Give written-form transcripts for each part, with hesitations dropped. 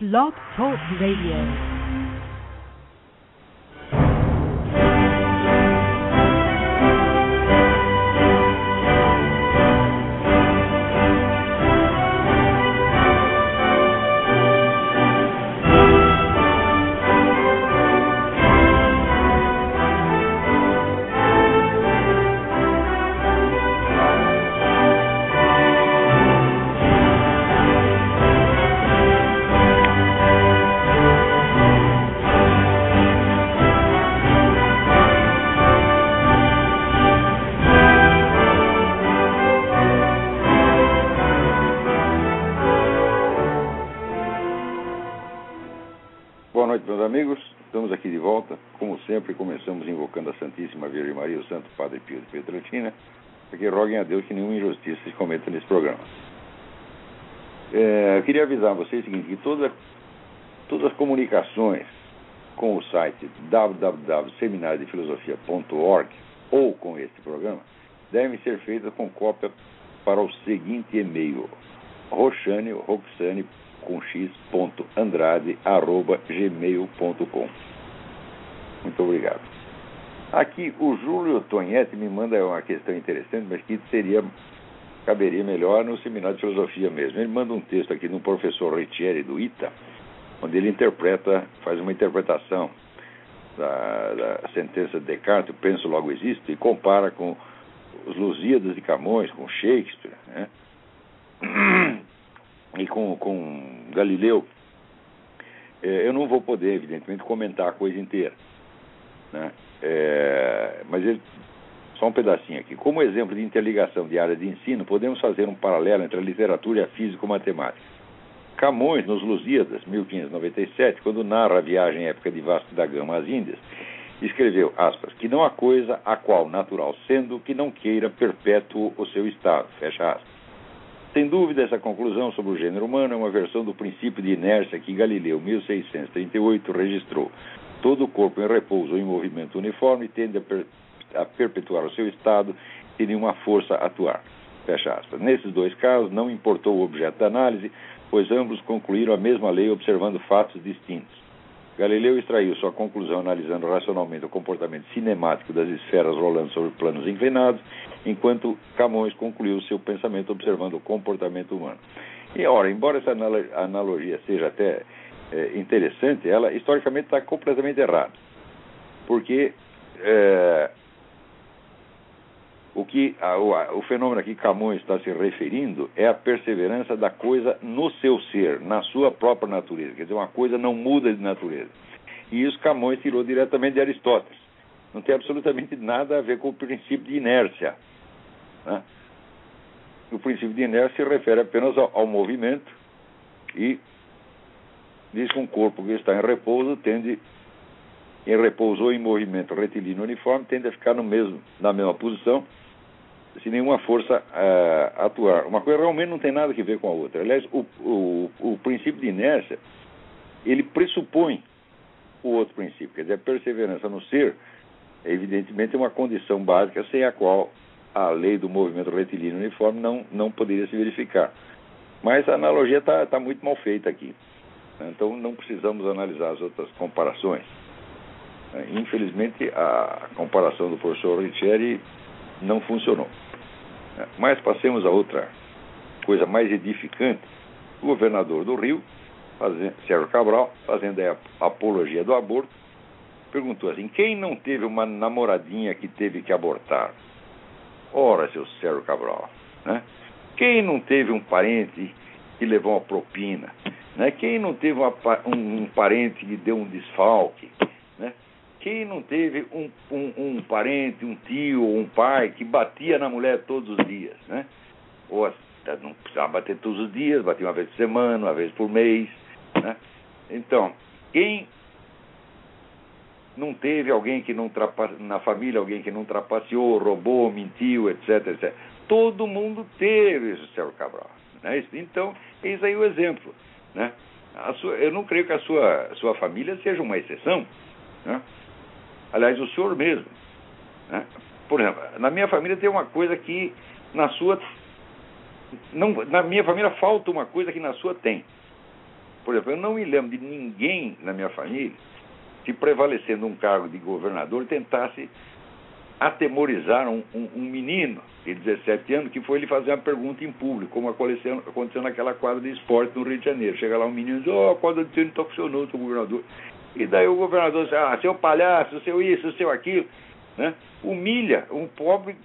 Blog Talk Radio. Começamos invocando a Santíssima Virgem Maria, o Santo Padre Pio de Pietrelcina, porque roguem a Deus que nenhuma injustiça se cometa nesse programa. Eu queria avisar vocês o seguinte, que todas as comunicações com o site www.seminariodefilosofia.org ou com este programa devem ser feitas com cópia para o seguinte e-mail: roxane com x.andrade@gmail.com. Muito obrigado. Aqui o Júlio Tonhetti me manda uma questão interessante, mas que caberia melhor no seminário de filosofia mesmo. Ele manda um texto aqui no professor Riccieri do ITA, onde ele faz uma interpretação da sentença de Descartes, penso logo existo, e compara com os Lusíadas de Camões, com Shakespeare, né? E com Galileu. Eu não vou poder, evidentemente, comentar a coisa inteira, né? Mas só um pedacinho aqui. Como exemplo de interligação de área de ensino, podemos fazer um paralelo entre a literatura e a físico-matemática. Camões, nos Lusíadas, 1597, quando narra a viagem épica de Vasco da Gama às Índias, escreveu, aspas, que não há coisa a qual, natural sendo, que não queira perpétuo o seu estado, fecha aspas. Sem dúvida, essa conclusão sobre o gênero humano é uma versão do princípio de inércia que Galileu, 1638, registrou. Todo o corpo em repouso ou em movimento uniforme tende a perpetuar o seu estado sem nenhuma força atuar. Fecha aspas. Nesses dois casos, não importou o objeto da análise, pois ambos concluíram a mesma lei observando fatos distintos. Galileu extraiu sua conclusão analisando racionalmente o comportamento cinemático das esferas rolando sobre planos inclinados, enquanto Camões concluiu seu pensamento observando o comportamento humano. E, ora, embora essa analogia seja até interessante, ela historicamente está completamente errada. Porque o fenômeno a que Camões está se referindo é a perseverança da coisa no seu ser, na sua própria natureza. Quer dizer, uma coisa não muda de natureza. E isso Camões tirou diretamente de Aristóteles. Não tem absolutamente nada a ver com o princípio de inércia, né? O princípio de inércia se refere apenas ao movimento e diz que um corpo que está em repouso ou em movimento retilíneo uniforme tende a ficar na mesma posição, sem nenhuma força atuar. Uma coisa realmente não tem nada a ver com a outra. Aliás, o princípio de inércia, ele pressupõe o outro princípio. Quer dizer, a perseverança no ser, evidentemente, é uma condição básica sem a qual a lei do movimento retilíneo uniforme não poderia se verificar. Mas a analogia está muito mal feita aqui. Então, não precisamos analisar as outras comparações. Infelizmente, a comparação do professor Riccieri não funcionou. Mas passemos a outra coisa mais edificante. O governador do Rio, Sérgio Cabral, fazendo a apologia do aborto, perguntou assim: quem não teve uma namoradinha que teve que abortar? Ora, seu Sérgio Cabral, né? Quem não teve um parente que levou uma propina, né? Quem não teve um parente que deu um desfalque, né? Quem não teve um parente, um tio ou um pai que batia na mulher todos os dias, né? Ou não precisava bater todos os dias, batia uma vez por semana, uma vez por mês, né? Então, quem não teve alguém que não na família, alguém que não trapaceou, roubou, mentiu, etc, etc. Todo mundo teve isso, Sérgio Cabral, né? Então, eis aí o exemplo, né? Eu não creio que a sua família seja uma exceção, né? Aliás, o senhor mesmo, né? Por exemplo, na minha família tem uma coisa que na minha família falta uma coisa que na sua tem. Por exemplo, eu não me lembro de ninguém na minha família que, prevalecendo um cargo de governador, tentasse atemorizar um menino de 17 anos que foi ele fazer uma pergunta em público, como aconteceu naquela quadra de esporte no Rio de Janeiro. Chega lá um menino e diz: a quadra de tênis está funcionando, seu governador. E daí o governador diz: seu palhaço, seu isso, seu aquilo, né? Humilha um pobre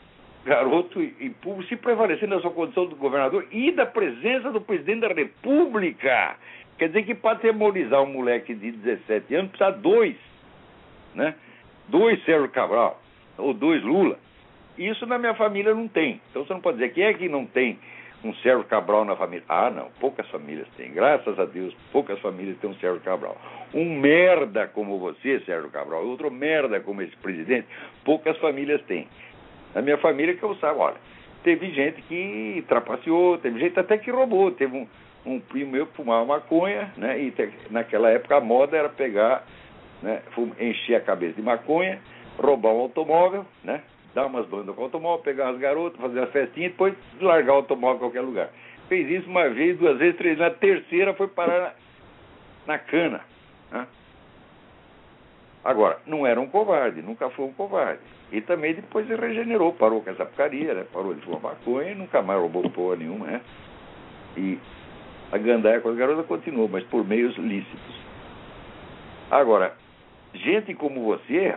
garoto em público, se prevalecendo da sua condição de governador e da presença do presidente da República. Quer dizer que para atemorizar um moleque de 17 anos precisa dois, né? 2 Sérgio Cabral ou 2 Lula. Isso na minha família não tem. Então você não pode dizer quem é que não tem um Sérgio Cabral na família. Ah, não, poucas famílias têm. Graças a Deus, poucas famílias têm um Sérgio Cabral. Um merda como você, Sérgio Cabral, outro merda como esse presidente, poucas famílias têm. Na minha família, que eu saiba, olha, teve gente que trapaceou, teve gente até que roubou. Teve um primo meu que fumava maconha, né? E naquela época a moda era pegar, né, encher a cabeça de maconha, roubar um automóvel, né? Dar umas bandas com o automóvel, pegar umas garotas, fazer uma festinha e depois largar o automóvel em qualquer lugar. Fez isso uma vez, 2 vezes, 3 vezes. Na terceira foi parar na cana, né? Agora, não era um covarde, nunca foi um covarde. E também depois se regenerou, parou com essa porcaria, né? Parou de fumar maconha e nunca mais roubou porra nenhuma, né? E a gandaia com as garotas continuou, mas por meios lícitos. Agora, gente como você,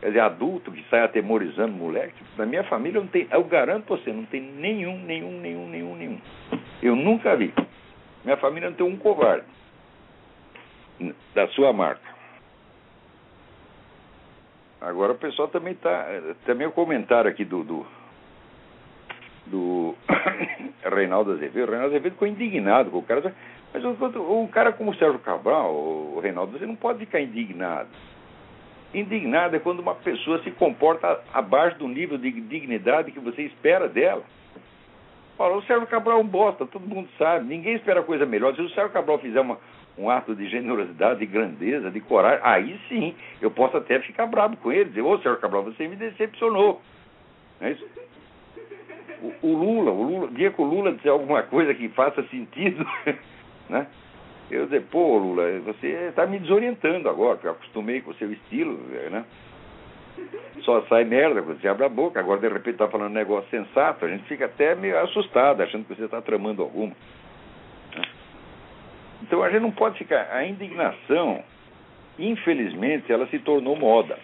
quer dizer, adulto que sai atemorizando moleque, na minha família não tem, eu garanto você, não tem nenhum. Eu nunca vi. Minha família não tem um covarde da sua marca. Agora o pessoal também também o comentário aqui do Reinaldo Azevedo. O Reinaldo Azevedo ficou indignado com o cara. Mas um cara como o Sérgio Cabral, o Reinaldo, você não pode ficar indignado. Indignado é quando uma pessoa se comporta abaixo do nível de dignidade que você espera dela. Fala, o Sérgio Cabral é um bosta, todo mundo sabe, ninguém espera coisa melhor. Se o Sérgio Cabral fizer um ato de generosidade, de grandeza, de coragem, aí sim, eu posso até ficar bravo com ele, dizer: ô Sérgio Cabral, você me decepcionou. Não é isso? O Lula, dia que o Lula disser alguma coisa que faça sentido, né? Eu dizer: pô, Lula, você está me desorientando agora, porque eu acostumei com o seu estilo, né? Só sai merda quando você abre a boca. Agora, de repente, está falando um negócio sensato, a gente fica até meio assustado, achando que você está tramando alguma. Então, a gente não pode ficar... A indignação, infelizmente, ela se tornou moda,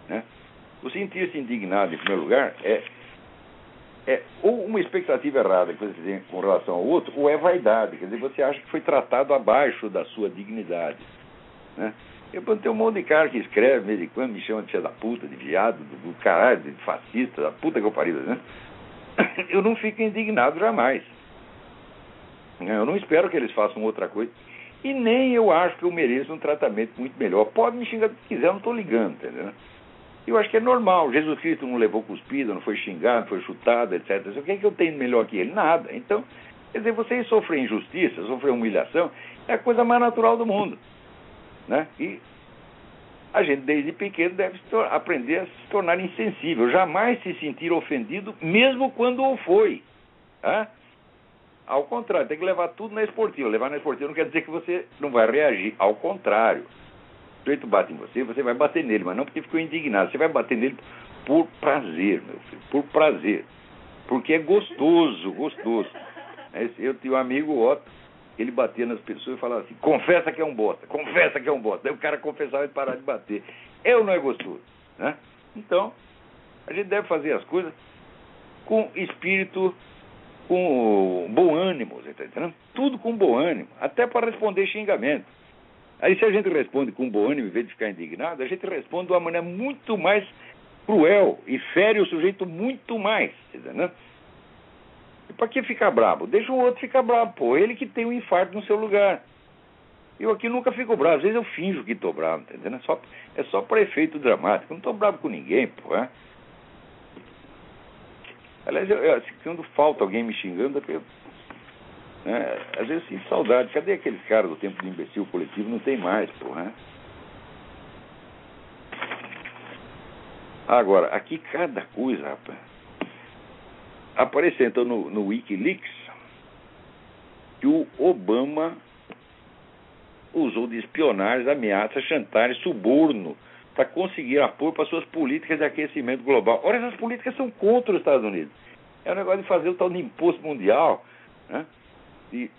né? O sentir-se indignado, em primeiro lugar, é ou uma expectativa errada que você tem com relação ao outro, ou é vaidade. Quer dizer, você acha que foi tratado abaixo da sua dignidade, né? Eu tenho um monte de cara que escreve, de vez em quando, me chama de filha da puta, de viado, do caralho, de fascista, da puta que eu pariu, né? Eu não fico indignado jamais. Eu não espero que eles façam outra coisa. E nem eu acho que eu mereço um tratamento muito melhor. Pode me xingar se quiser, eu não estou ligando, entendeu? Eu acho que é normal. Jesus Cristo não levou cuspida, não foi xingado, não foi chutado, etc. O que é que eu tenho melhor que ele? Nada. Então, quer dizer, vocês sofrem injustiça, sofrem humilhação, é a coisa mais natural do mundo, né? E a gente, desde pequeno, deve aprender a se tornar insensível, jamais se sentir ofendido, mesmo quando o foi, tá? Ao contrário, tem que levar tudo na esportiva. Levar na esportiva não quer dizer que você não vai reagir, ao contrário. O sujeito bate em você, você vai bater nele, mas não porque ficou indignado, você vai bater nele por prazer, meu filho, por prazer, porque é gostoso. Eu tinha um amigo, Otto, ele batia nas pessoas e falava assim: confessa que é um bosta. Daí o cara confessava e parava de bater. Não é gostoso, né? Então, a gente deve fazer as coisas com espírito, com bom ânimo, você está entendendo? Tudo com bom ânimo, até para responder xingamento. Aí, se a gente responde com bom ânimo, em vez de ficar indignado, a gente responde de uma maneira muito mais cruel e fere o sujeito muito mais, entendeu? E para que ficar bravo? Deixa o outro ficar bravo, pô. Ele que tem um infarto no seu lugar. Eu aqui nunca fico bravo. Às vezes eu finjo que estou bravo, entendeu? É só para efeito dramático. Eu não estou bravo com ninguém, pô. Aliás, quando falta alguém me xingando, às vezes eu sinto saudade. Cadê aqueles caras do tempo do imbecil coletivo? Não tem mais, pô. Agora, aqui cada coisa, rapaz. Apareceu então no Wikileaks que o Obama usou de espionagem, ameaça, chantagem, suborno para conseguir apoio para suas políticas de aquecimento global. Ora, essas políticas são contra os Estados Unidos. É o negócio de fazer o tal de imposto mundial, né? De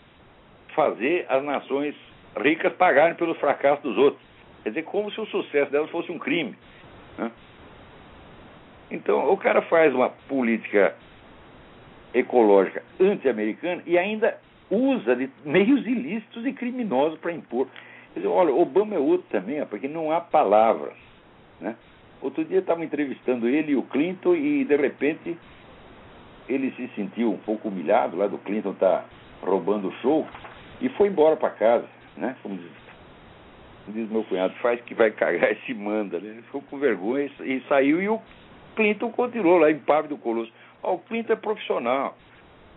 fazer as nações ricas pagarem pelos fracassos dos outros. Quer dizer, como se o sucesso delas fosse um crime, né? Então, o cara faz uma política ecológica anti-americana e ainda usa de meios ilícitos e criminosos para impor. Quer dizer, olha, Obama é outro também, porque não há palavras, né? Outro dia estavam entrevistando ele e o Clinton e, de repente, ele se sentiu um pouco humilhado, lá do Clinton tá roubando o show, e foi embora para casa, né? Como diz meu cunhado, faz que vai cagar e se manda, né? Ele ficou com vergonha e saiu, e o Clinton continuou lá, impávido, colosso. O Clinton é profissional,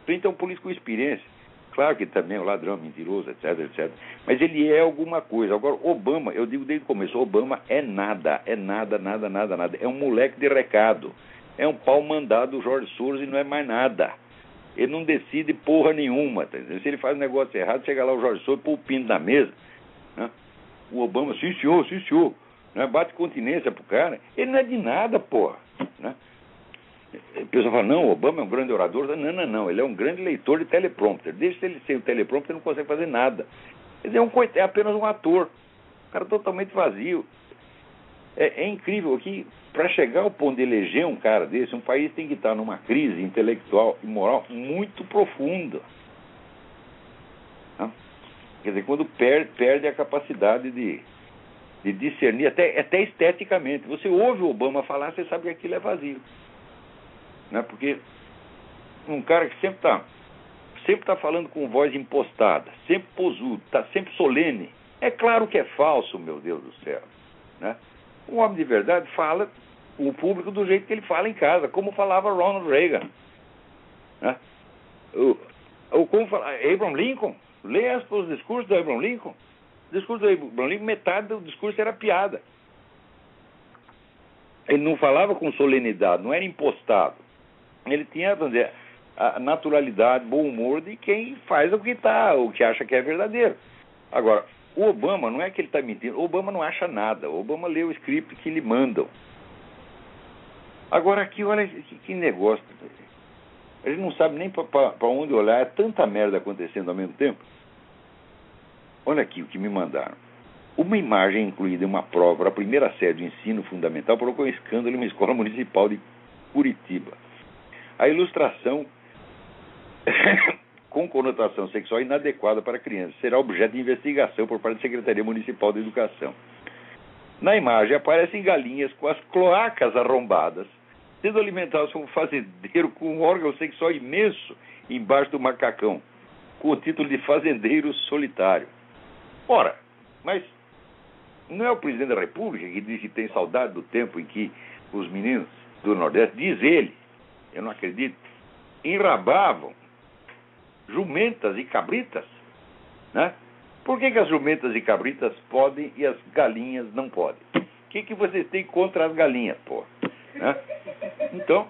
o Clinton é um político com experiência. Claro que também é um ladrão, mentiroso, etc, etc. Mas ele é alguma coisa. Agora, Obama, eu digo desde o começo, Obama é nada. É um moleque de recado. É um pau mandado do George Soros e não é mais nada. Ele não decide porra nenhuma. Tá? Se ele faz um negócio errado, chega lá o George Soros, põe o pino na mesa, né? O Obama, sim senhor, né? Bate continência pro cara. Ele não é de nada, porra, né? O pessoal fala, não, o Obama é um grande orador. Não, ele é um grande leitor de teleprompter. Deixa ele ser o teleprompter, ele não consegue fazer nada. Ele é apenas um ator. Um cara totalmente vazio. É incrível que, para chegar ao ponto de eleger um cara desse, um país tem que estar numa crise intelectual e moral muito profunda. Né? Quer dizer, quando perde a capacidade de discernir, até esteticamente. Você ouve o Obama falar, você sabe que aquilo é vazio. Né? Porque um cara que sempre está falando com voz impostada, sempre posudo, está sempre solene, é claro que é falso, meu Deus do céu, né? Um homem de verdade fala com o público do jeito que ele fala em casa, como falava Ronald Reagan, né? Como fala Abraham Lincoln. Leia os discursos do Abraham Lincoln. O discurso do Abraham Lincoln, metade do discurso era piada. Ele não falava com solenidade, não era impostado. Ele tinha, vamos dizer, a naturalidade, bom humor de quem faz o que acha que é verdadeiro. Agora, o Obama, não é que ele está mentindo, o Obama não acha nada, o Obama lê o script que lhe mandam. Agora aqui, olha que negócio. A gente não sabe nem para onde olhar, é tanta merda acontecendo ao mesmo tempo. Olha aqui o que me mandaram. Uma imagem incluída em uma prova para a primeira série do ensino fundamental provocou um escândalo em uma escola municipal de Curitiba. A ilustração com conotação sexual inadequada para crianças será objeto de investigação por parte da Secretaria Municipal de Educação. Na imagem aparecem galinhas com as cloacas arrombadas, sendo alimentadas como fazendeiro com um órgão sexual imenso embaixo do macacão, com o título de Fazendeiro Solitário. Ora, mas não é o presidente da República que diz que tem saudade do tempo em que os meninos do Nordeste, diz ele, eu não acredito, enrabavam jumentas e cabritas, né? Por que as jumentas e cabritas podem e as galinhas não podem? O que vocês têm contra as galinhas, pô? Né? Então,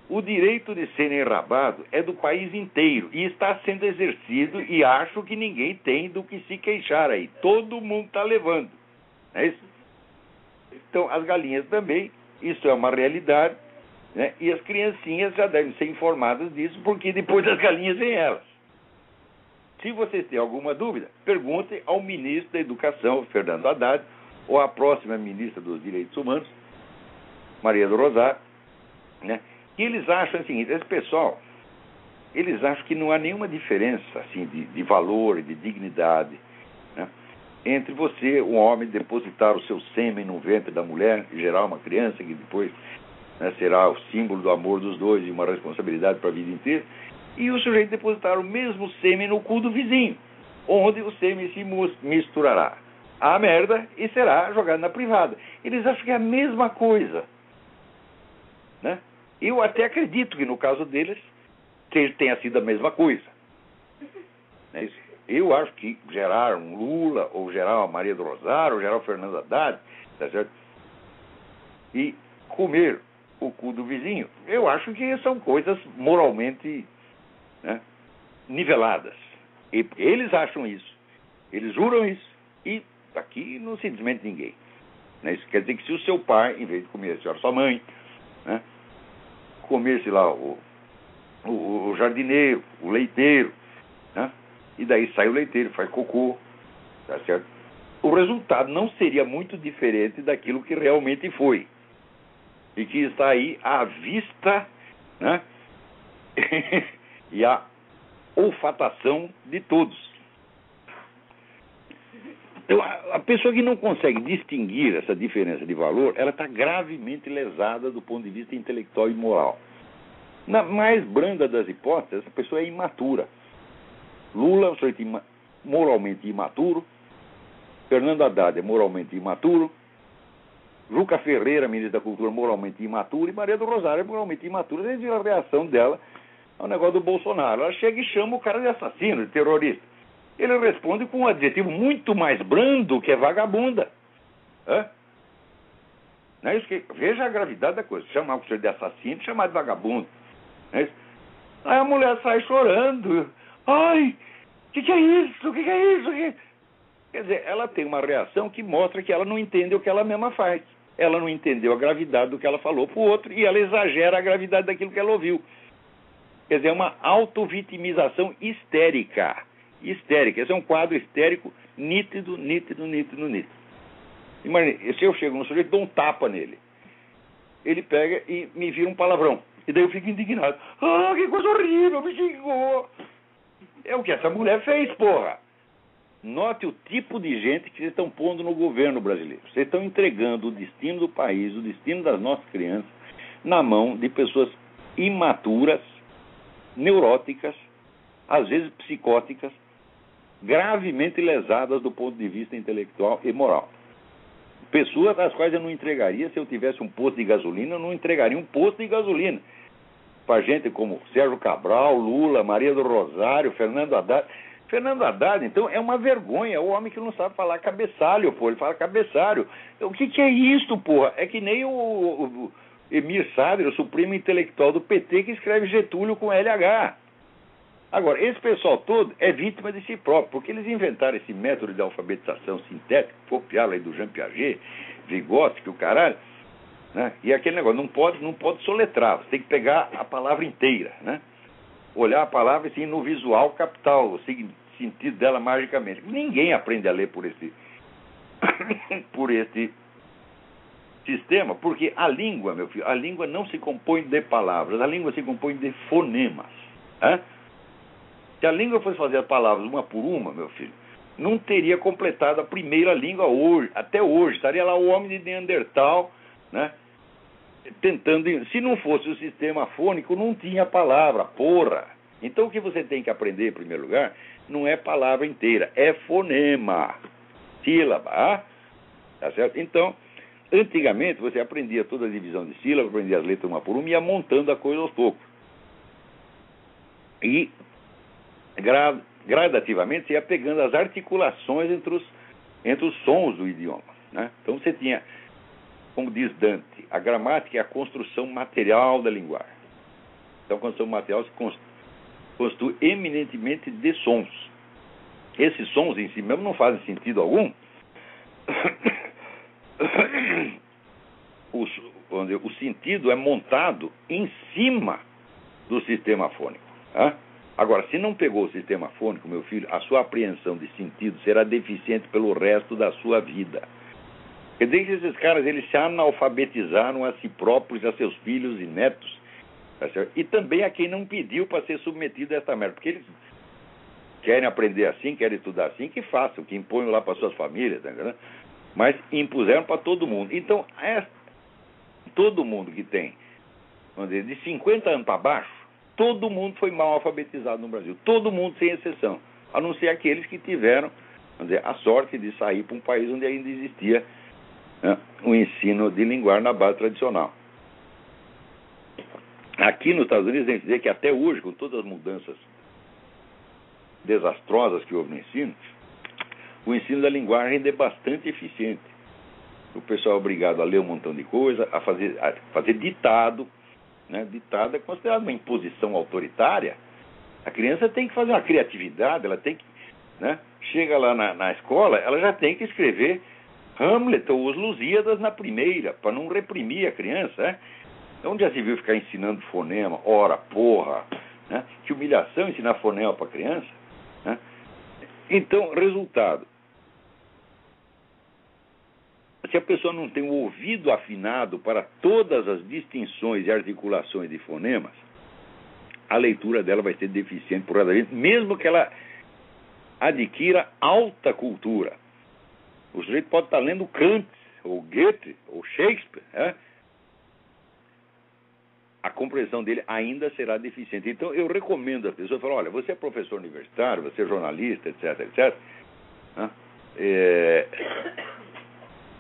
o direito de ser enrabado é do país inteiro e está sendo exercido, e acho que ninguém tem do que se queixar aí. Todo mundo está levando. Não é isso? Então, as galinhas também, isso é uma realidade, né? E as criancinhas já devem ser informadas disso, porque depois das galinhas vem elas. Se vocês têm alguma dúvida, perguntem ao ministro da Educação, Fernando Haddad, ou à próxima ministra dos Direitos Humanos, Maria do Rosário, né? E eles acham o seguinte, esse pessoal, eles acham que não há nenhuma diferença assim, de valor e de dignidade, né, entre você, um homem, depositar o seu sêmen no ventre da mulher, e gerar uma criança que depois, né, será o símbolo do amor dos dois e uma responsabilidade para a vida inteira, e o sujeito depositar o mesmo sêmen no cu do vizinho, onde o sêmen se misturará à merda e será jogado na privada. Eles acham que é a mesma coisa, né? Eu até acredito que no caso deles tenha sido a mesma coisa. Eu acho que gerar um Lula, ou gerar uma Maria do Rosário, ou gerar o Fernando Haddad, tá certo? E comer o cu do vizinho, eu acho que são coisas moralmente, né, niveladas. E eles acham isso. Eles juram isso. E aqui não se desmente ninguém. Né? Isso quer dizer que se o seu pai, em vez de comer a sua mãe, né, comesse lá o jardineiro, o leiteiro, né, e daí sai o leiteiro, faz cocô, tá certo? O resultado não seria muito diferente daquilo que realmente foi. E que está aí à vista, né, e a olfatação de todos. Então, a pessoa que não consegue distinguir essa diferença de valor, ela está gravemente lesada do ponto de vista intelectual e moral. Na mais branda das hipóteses, essa pessoa é imatura. Lula é um sujeito moralmente imaturo. Fernando Haddad é moralmente imaturo. Juca Ferreira, ministro da Cultura, moralmente imaturo. E Maria do Rosário é moralmente imatura. Você viu a reação dela ao negócio do Bolsonaro. Ela chega e chama o cara de assassino, de terrorista. Ele responde com um adjetivo muito mais brando, que é vagabunda. Não é isso que... Veja a gravidade da coisa. Chamar o sujeito de assassino, chamar de vagabundo. Não é isso? Aí a mulher sai chorando. Ai, o que é isso? O que é isso? Quer dizer, ela tem uma reação que mostra que ela não entende o que ela mesma faz. Ela não entendeu a gravidade do que ela falou para o outro e ela exagera a gravidade daquilo que ela ouviu. Quer dizer, é uma autovitimização histérica. Histérica. Esse é um quadro histérico nítido. Imagina, se eu chego no sujeito, dou um tapa nele. Ele pega e me vira um palavrão. E daí eu fico indignado. Ah, que coisa horrível, me xingou. É o que essa mulher fez, porra. Note o tipo de gente que vocês estão pondo no governo brasileiro. Vocês estão entregando o destino do país, o destino das nossas crianças, na mão de pessoas imaturas, neuróticas, às vezes psicóticas, gravemente lesadas do ponto de vista intelectual e moral. Pessoas às quais eu não entregaria, se eu tivesse um posto de gasolina, eu não entregaria um posto de gasolina. Para gente como Sérgio Cabral, Lula, Maria do Rosário, Fernando Haddad. Fernando Haddad, então, é uma vergonha. É o homem que não sabe falar cabeçalho, pô. Ele fala cabeçalho. O que é isso, porra? É que nem o Emir Sadri, o supremo intelectual do PT, que escreve Getúlio com LH. Agora, esse pessoal todo é vítima de si próprio, porque eles inventaram esse método de alfabetização sintética, copiaram aí do Jean Piaget, Vygotsky, o caralho, né? E aquele negócio, não pode soletrar, você tem que pegar a palavra inteira, né? Olhar a palavra assim no visual capital, o sentido dela magicamente. Ninguém aprende a ler por esse sistema, porque a língua, meu filho, a língua não se compõe de palavras, a língua se compõe de fonemas, né? Se a língua fosse fazer as palavras uma por uma, meu filho, não teria completado a primeira língua hoje, até hoje. Estaria lá o homem de Neandertal, né? Tentando... Se não fosse o sistema fônico, não tinha palavra, porra. Então o que você tem que aprender, em primeiro lugar, não é palavra inteira, é fonema, sílaba, tá certo? Então, antigamente você aprendia toda a divisão de sílaba, aprendia as letras uma por uma e ia montando a coisa aos poucos. E gradativamente você ia pegando as articulações entre os sons do idioma, né? Então você tinha, como diz Dante, a gramática é a construção material da linguagem. Então a construção material se constitui eminentemente de sons. Esses sons em si mesmo não fazem sentido algum. O sentido é montado em cima do sistema fônico, né? Agora, se não pegou o sistema fônico, meu filho, a sua apreensão de sentido será deficiente pelo resto da sua vida. Quer dizer que esses caras, eles se analfabetizaram a si próprios, a seus filhos e netos, tá certo? E também a quem não pediu para ser submetido a essa merda, porque eles querem aprender assim, querem estudar assim, que façam, que imponham lá para suas famílias, tá entendendo? Mas impuseram para todo mundo. Então, todo mundo que tem, vamos dizer, de 50 anos para baixo, todo mundo foi mal alfabetizado no Brasil. Todo mundo, sem exceção. A não ser aqueles que tiveram, vamos dizer, a sorte de sair para um país onde ainda existia, né, o ensino de linguagem na base tradicional. Aqui nos Estados Unidos, a gente dizer que até hoje, com todas as mudanças desastrosas que houve no ensino, o ensino da linguagem ainda é bastante eficiente. O pessoal é obrigado a ler um montão de coisa, a fazer ditado, né? Ditado é considerado uma imposição autoritária. A criança tem que fazer uma criatividade, ela tem que, né, chega lá na escola, ela já tem que escrever Hamlet ou Os Lusíadas na primeira, para não reprimir a criança, né? Onde já se viu ficar ensinando fonema, ora, porra, né? Que humilhação ensinar fonema para criança, né? Então, resultado, se a pessoa não tem o ouvido afinado para todas as distinções e articulações de fonemas, a leitura dela vai ser deficiente por causa disso, mesmo que ela adquira alta cultura. O sujeito pode estar lendo Kant, ou Goethe, ou Shakespeare, né? A compreensão dele ainda será deficiente. Então, eu recomendo às pessoas, falar, olha, você é professor universitário, você é jornalista, etc, etc, né?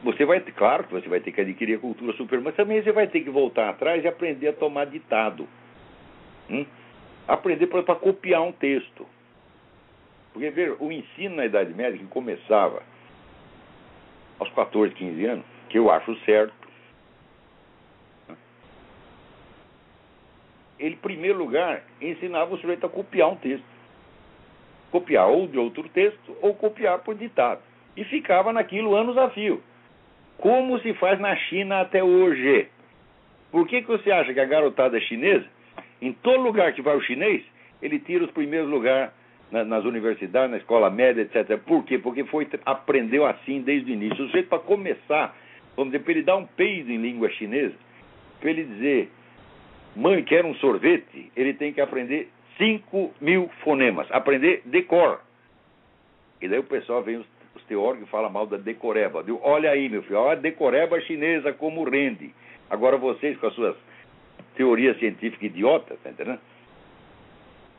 Você vai, claro que você vai ter que adquirir a cultura superior, mas também você vai ter que voltar atrás e aprender a tomar ditado. Aprender para copiar um texto. Porque, veja, o ensino na Idade Média, que começava aos 14, 15 anos, que eu acho certo, ele, em primeiro lugar, ensinava o sujeito a copiar um texto. Copiar ou de outro texto, ou copiar por ditado. E ficava naquilo anos a fio. Como se faz na China até hoje. Por que você acha que a garotada chinesa, em todo lugar que vai o chinês, ele tira os primeiros lugares nas universidades, na escola média, etc. Por quê? Porque aprendeu assim desde o início. O sujeito, para começar, vamos dizer, para ele dar um peido em língua chinesa, para ele dizer, mãe, quer um sorvete, ele tem que aprender 5.000 fonemas, aprender de cor. E daí o pessoal vem, os teóricos falam mal da decoreba. Digo, olha aí, meu filho, olha a decoreba chinesa como rende. Agora vocês, com as suas teorias científicas idiotas, tá entendendo?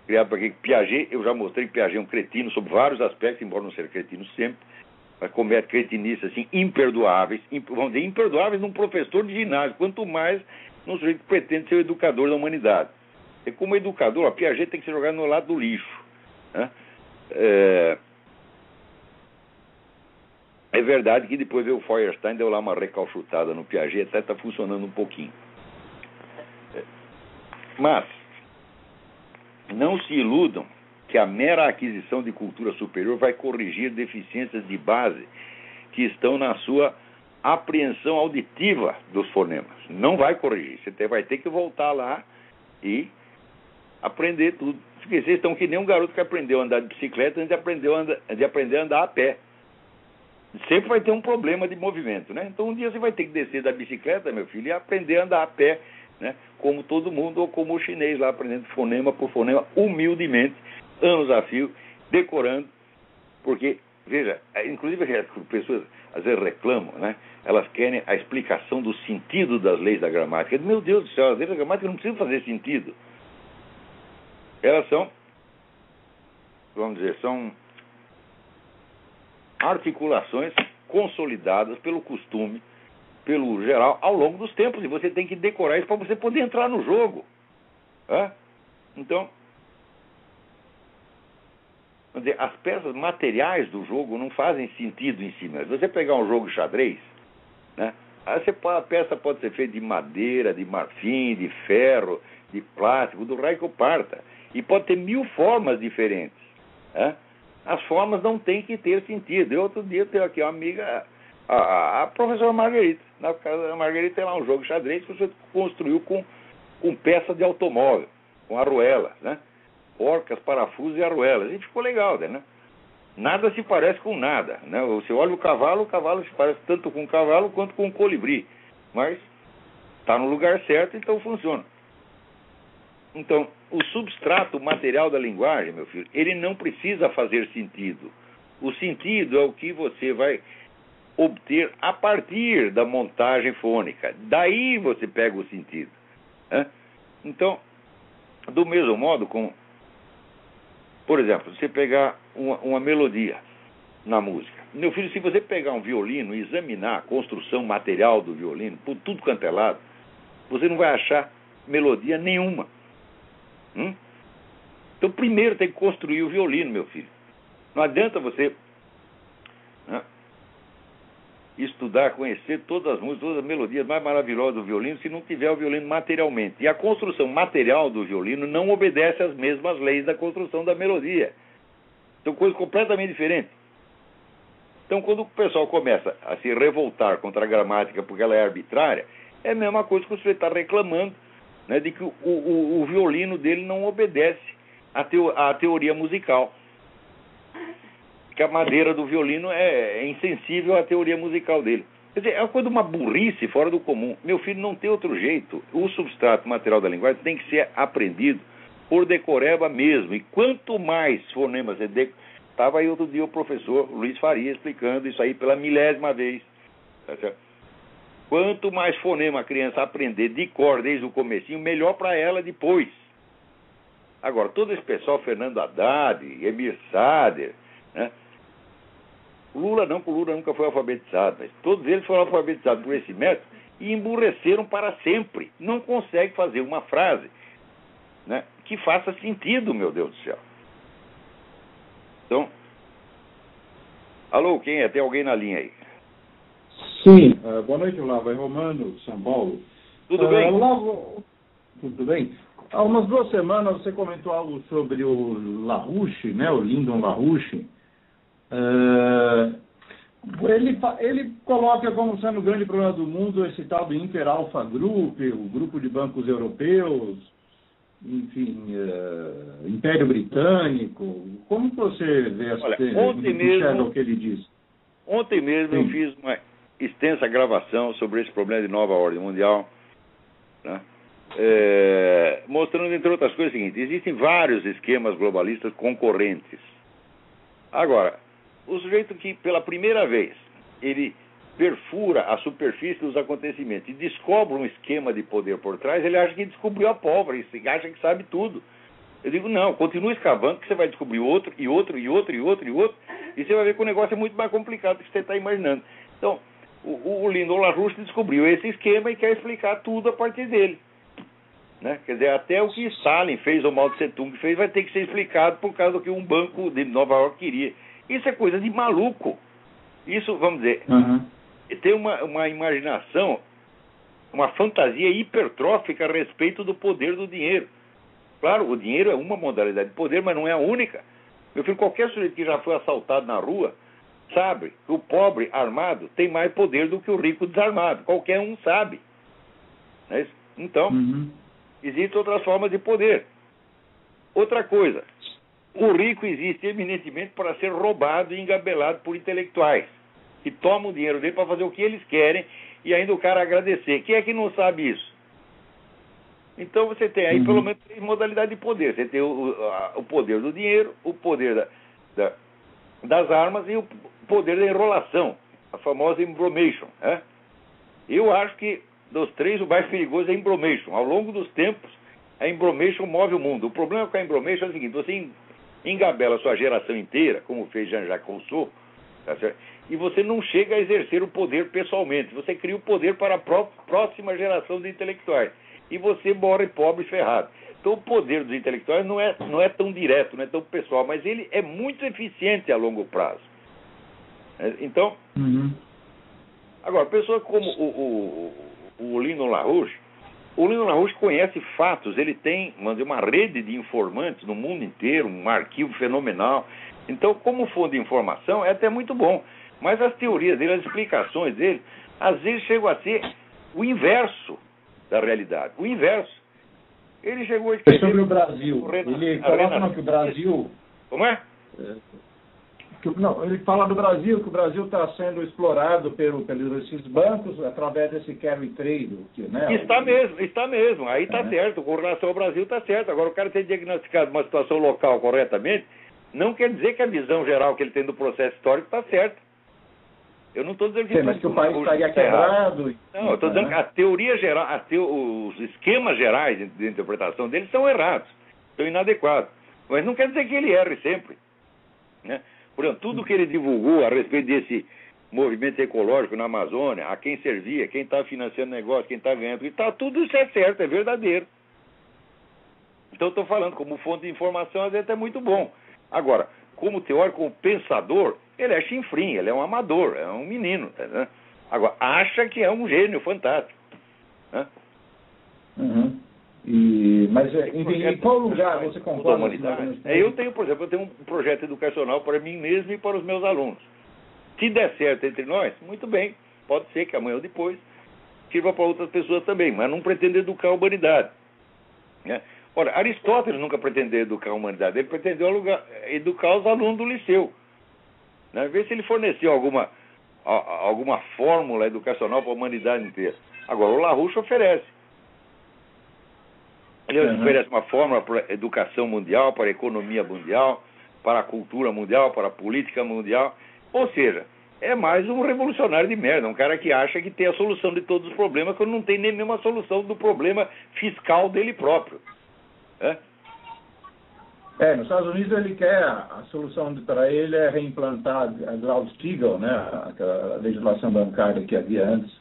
Criado para quem? Piaget, eu já mostrei que Piaget é um cretino sob vários aspectos, embora não seja cretino sempre, mas comete cretinices assim, imperdoáveis, vamos dizer, imperdoáveis num professor de ginásio, quanto mais num sujeito que pretende ser o educador da humanidade. E como educador, a Piaget tem que ser jogado no lado do lixo, né? É verdade que depois veio o Feuerstein, deu lá uma recalchutada no Piaget, até está funcionando um pouquinho. Mas não se iludam que a mera aquisição de cultura superior vai corrigir deficiências de base que estão na sua apreensão auditiva dos fonemas. Não vai corrigir. Você vai ter que voltar lá e aprender tudo. Porque vocês estão que nem um garoto que aprendeu a andar de bicicleta antes de aprender a andar a pé. Sempre vai ter um problema de movimento, né? Então um dia você vai ter que descer da bicicleta, meu filho, e aprender a andar a pé, né? Como todo mundo, ou como o chinês lá, aprendendo fonema por fonema, humildemente, anos a fio, decorando, porque, veja, inclusive as pessoas às vezes reclamam, né? Elas querem a explicação do sentido das leis da gramática. Meu Deus do céu, as leis da gramática não precisam fazer sentido. Elas são, vamos dizer, são articulações consolidadas pelo costume, pelo geral, ao longo dos tempos. E você tem que decorar isso para você poder entrar no jogo. Então, vamos dizer, as peças materiais do jogo não fazem sentido em si mesmo. Se você pegar um jogo de xadrez, né, a peça pode ser feita de madeira, de marfim, de ferro, de plástico, do raio que eu parta. E pode ter 1000 formas diferentes. As formas não têm que ter sentido. Eu, outro dia, eu tenho aqui uma amiga, a professora Margarita. Na casa da Margarita tem lá um jogo de xadrez que você construiu com peça de automóvel, com arruelas, né? Porcas, parafusos e arruelas. E ficou legal, né? Nada se parece com nada, né? Você olha o cavalo se parece tanto com o cavalo quanto com o colibri. Mas está no lugar certo, então funciona. Então, o substrato material da linguagem, meu filho, ele não precisa fazer sentido. O sentido é o que você vai obter a partir da montagem fônica. Daí você pega o sentido. Então, do mesmo modo, por exemplo, você pegar uma melodia na música. Meu filho, se você pegar um violino e examinar a construção material do violino, por tudo quanto é lado, você não vai achar melodia nenhuma. Então, primeiro tem que construir o violino, meu filho. Não adianta você estudar, conhecer todas as músicas, todas as melodias mais maravilhosas do violino, se não tiver o violino materialmente. E a construção material do violino não obedece às mesmas leis da construção da melodia. São coisas completamente diferentes. Então, quando o pessoal começa a se revoltar contra a gramática porque ela é arbitrária, é a mesma coisa que você está reclamando, né, de que o violino dele não obedece à teoria musical. Que a madeira do violino é insensível à teoria musical dele. Quer dizer, é uma coisa de uma burrice fora do comum. Meu filho, não tem outro jeito. O substrato material da linguagem tem que ser aprendido por decoreba mesmo. E quanto mais fonemas você Estava aí outro dia o professor Luiz Faria explicando isso aí pela 1000ª vez. Tá certo? Quanto mais fonema a criança aprender de cor desde o comecinho, melhor para ela depois. Agora, todo esse pessoal, Fernando Haddad, Emir Sader, né? O Lula não, porque o Lula nunca foi alfabetizado, mas todos eles foram alfabetizados por esse método e emburreceram para sempre. Não consegue fazer uma frase, né, que faça sentido, meu Deus do céu. Então, alô, quem é? Tem alguém na linha aí? Sim, boa noite, Olavo. É Romano, São Paulo. Tudo bem? Olavo, tudo bem? Há umas 2 semanas você comentou algo sobre o LaRouche, né, o Lyndon LaRouche. Ele coloca como sendo o grande problema do mundo esse tal do Inter Alpha Group, o grupo de bancos europeus, enfim, Império Britânico. Como você vê o que ele diz? Ontem mesmo eu fiz uma extensa gravação sobre esse problema de nova ordem mundial, né? Mostrando, entre outras coisas, o seguinte: existem vários esquemas globalistas concorrentes. Agora, o sujeito que, pela primeira vez, ele perfura a superfície dos acontecimentos e descobre um esquema de poder por trás, ele acha que descobriu a pólvora, ele acha que sabe tudo. Eu digo, não, continue escavando que você vai descobrir outro, e outro, e outro, e outro, e outro, e você vai ver que o negócio é muito mais complicado do que você está imaginando. Então, o Lyndon LaRouche descobriu esse esquema e quer explicar tudo a partir dele. Né? Quer dizer, até o que Stalin fez ou Mao Tse Tung fez vai ter que ser explicado por causa do que um banco de Nova York queria. Isso é coisa de maluco. Isso, vamos dizer, tem uma imaginação, uma fantasia hipertrófica a respeito do poder do dinheiro. Claro, o dinheiro é uma modalidade de poder, mas não é a única. Meu filho, qualquer sujeito que já foi assaltado na rua sabe que o pobre armado tem mais poder do que o rico desarmado. Qualquer um sabe. Não é isso? Então, existem outras formas de poder. Outra coisa, o rico existe eminentemente para ser roubado e engabelado por intelectuais, que tomam o dinheiro dele para fazer o que eles querem e ainda o cara agradecer. Quem é que não sabe isso? Então você tem aí pelo menos 3 modalidades de poder. Você tem o poder do dinheiro, o poder das armas e o poder da enrolação, a famosa embromation. Né? Eu acho que dos 3 o mais perigoso é a embromation. Ao longo dos tempos, a embromation move o mundo. O problema com a embromation é o seguinte: você engabela a sua geração inteira, como fez Jean-Jacques Rousseau, tá certo? E você não chega a exercer o poder pessoalmente. Você cria o poder para a próxima geração de intelectuais. E você morre pobre e ferrado. Então o poder dos intelectuais não é tão direto, não é tão pessoal, mas ele é muito eficiente a longo prazo. Então, agora, pessoas como o Lyndon LaRouche, conhece fatos, ele tem, vamos dizer, uma rede de informantes no mundo inteiro, um arquivo fenomenal. Então, como fonte de informação, é até muito bom. Mas as teorias dele, as explicações dele, às vezes chegam a ser o inverso da realidade. O inverso. Ele chegou a escrever... sobre o Brasil. Ele coloca que o Brasil... Como é? Ele fala do Brasil, que o Brasil está sendo explorado pelos esses bancos através desse carry trade. Né? Está mesmo. Aí está certo. Com relação ao Brasil está certo. Agora, o cara ter diagnosticado uma situação local corretamente não quer dizer que a visão geral que ele tem do processo histórico está certa. Eu não estou dizendo que... mas que o país estaria quebrado. Não, eu estou dizendo que a teoria geral, os esquemas gerais de interpretação deles são errados, são inadequados. Mas não quer dizer que ele erre sempre. Né? Por exemplo, tudo que ele divulgou a respeito desse movimento ecológico na Amazônia, a quem servia, quem está financiando o negócio, quem está ganhando, tudo isso é certo, é verdadeiro. Então eu estou falando, como fonte de informação, às vezes é muito bom. Agora, como teórico, como pensador, ele é chinfrim, ele é um amador, é um menino. Né? Agora, acha que é um gênio fantástico. Né? Mas, enfim, em qual lugar você concorda? Eu tenho, por exemplo, um projeto educacional para mim mesmo e para os meus alunos. Se der certo entre nós, muito bem. Pode ser que amanhã ou depois sirva para outras pessoas também, mas não pretende educar a humanidade. Né? Ora, Aristóteles nunca pretendeu educar a humanidade, ele pretendeu educar os alunos do liceu. Né? Ver se ele forneceu alguma fórmula educacional para a humanidade inteira. Agora, o LaRouche oferece. Ele oferece uma fórmula para a educação mundial, para a economia mundial, para a cultura mundial, para a política mundial. Ou seja, é mais um revolucionário de merda, um cara que acha que tem a solução de todos os problemas, quando não tem nem mesmo a solução do problema fiscal dele próprio. Nos Estados Unidos ele quer, a solução para ele é reimplantar a Glaus-Steagall, né, a legislação bancária que havia antes.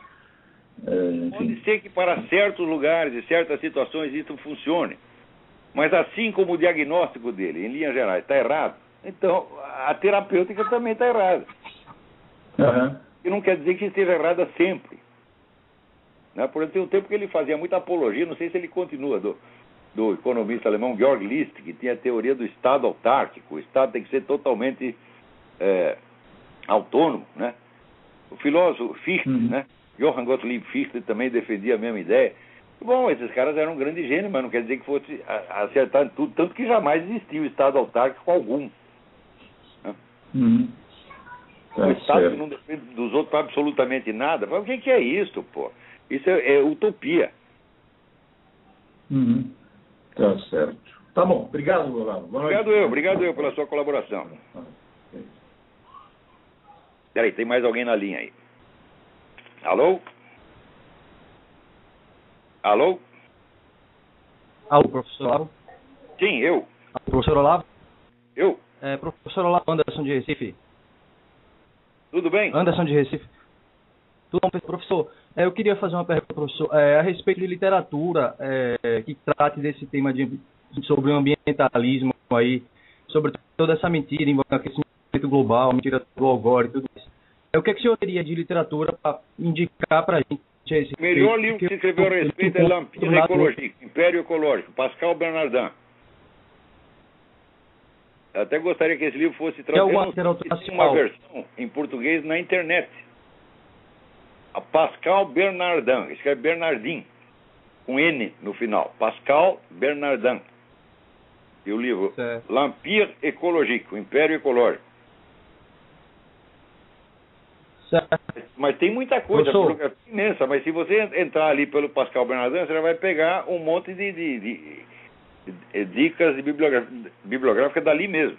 Pode ser que para certos lugares e certas situações isso funcione, mas assim como o diagnóstico dele, em linhas gerais, está errado, então a terapêutica também está errada. E não quer dizer que esteja errada sempre. Né? Por exemplo, tem um tempo que ele fazia muita apologia, não sei se ele continua, do economista alemão Georg List, que tinha a teoria do Estado autárquico. O Estado tem que ser totalmente autônomo. Né? O filósofo Fichte, né? Johann Gottlieb Fichte, também defendia a mesma ideia. Bom, esses caras eram um grande gênio, mas não quer dizer que fosse acertar em tudo, tanto que jamais existiu Estado autárquico algum. Né? O Estado que não depende dos outros para absolutamente nada. Mas o que é isso, pô? Isso é utopia. Tá certo. Tá bom. Obrigado, Olavo. Obrigado eu pela sua colaboração. Peraí, tem mais alguém na linha aí. Alô? Alô, professor Olavo? Sim, eu. Professor Olavo? Eu. Professor Olavo, Anderson de Recife. Tudo bem? Anderson de Recife. Tudo bom, professor? Eu queria fazer uma pergunta, professor, a respeito de literatura que trate desse tema sobre o ambientalismo aí, sobre toda essa mentira envolvendo aquecimento global, mentira do Al e tudo isso. O que é que o senhor teria de literatura para indicar para a gente? O melhor livro que se escreveu a respeito é L'Empire Écologique, Império Ecológico, Pascal Bernardin. Eu até gostaria que esse livro fosse traduzido. Tem uma versão em português na internet. A Pascal Bernardin, escreve Bernardin, com N no final. Pascal Bernardin. E o livro L'Empire Écologique, o Império Ecológico. Certo. Mas tem muita coisa, é imensa, mas se você entrar ali pelo Pascal Bernardin, você vai pegar um monte de dicas de bibliográficas dali mesmo.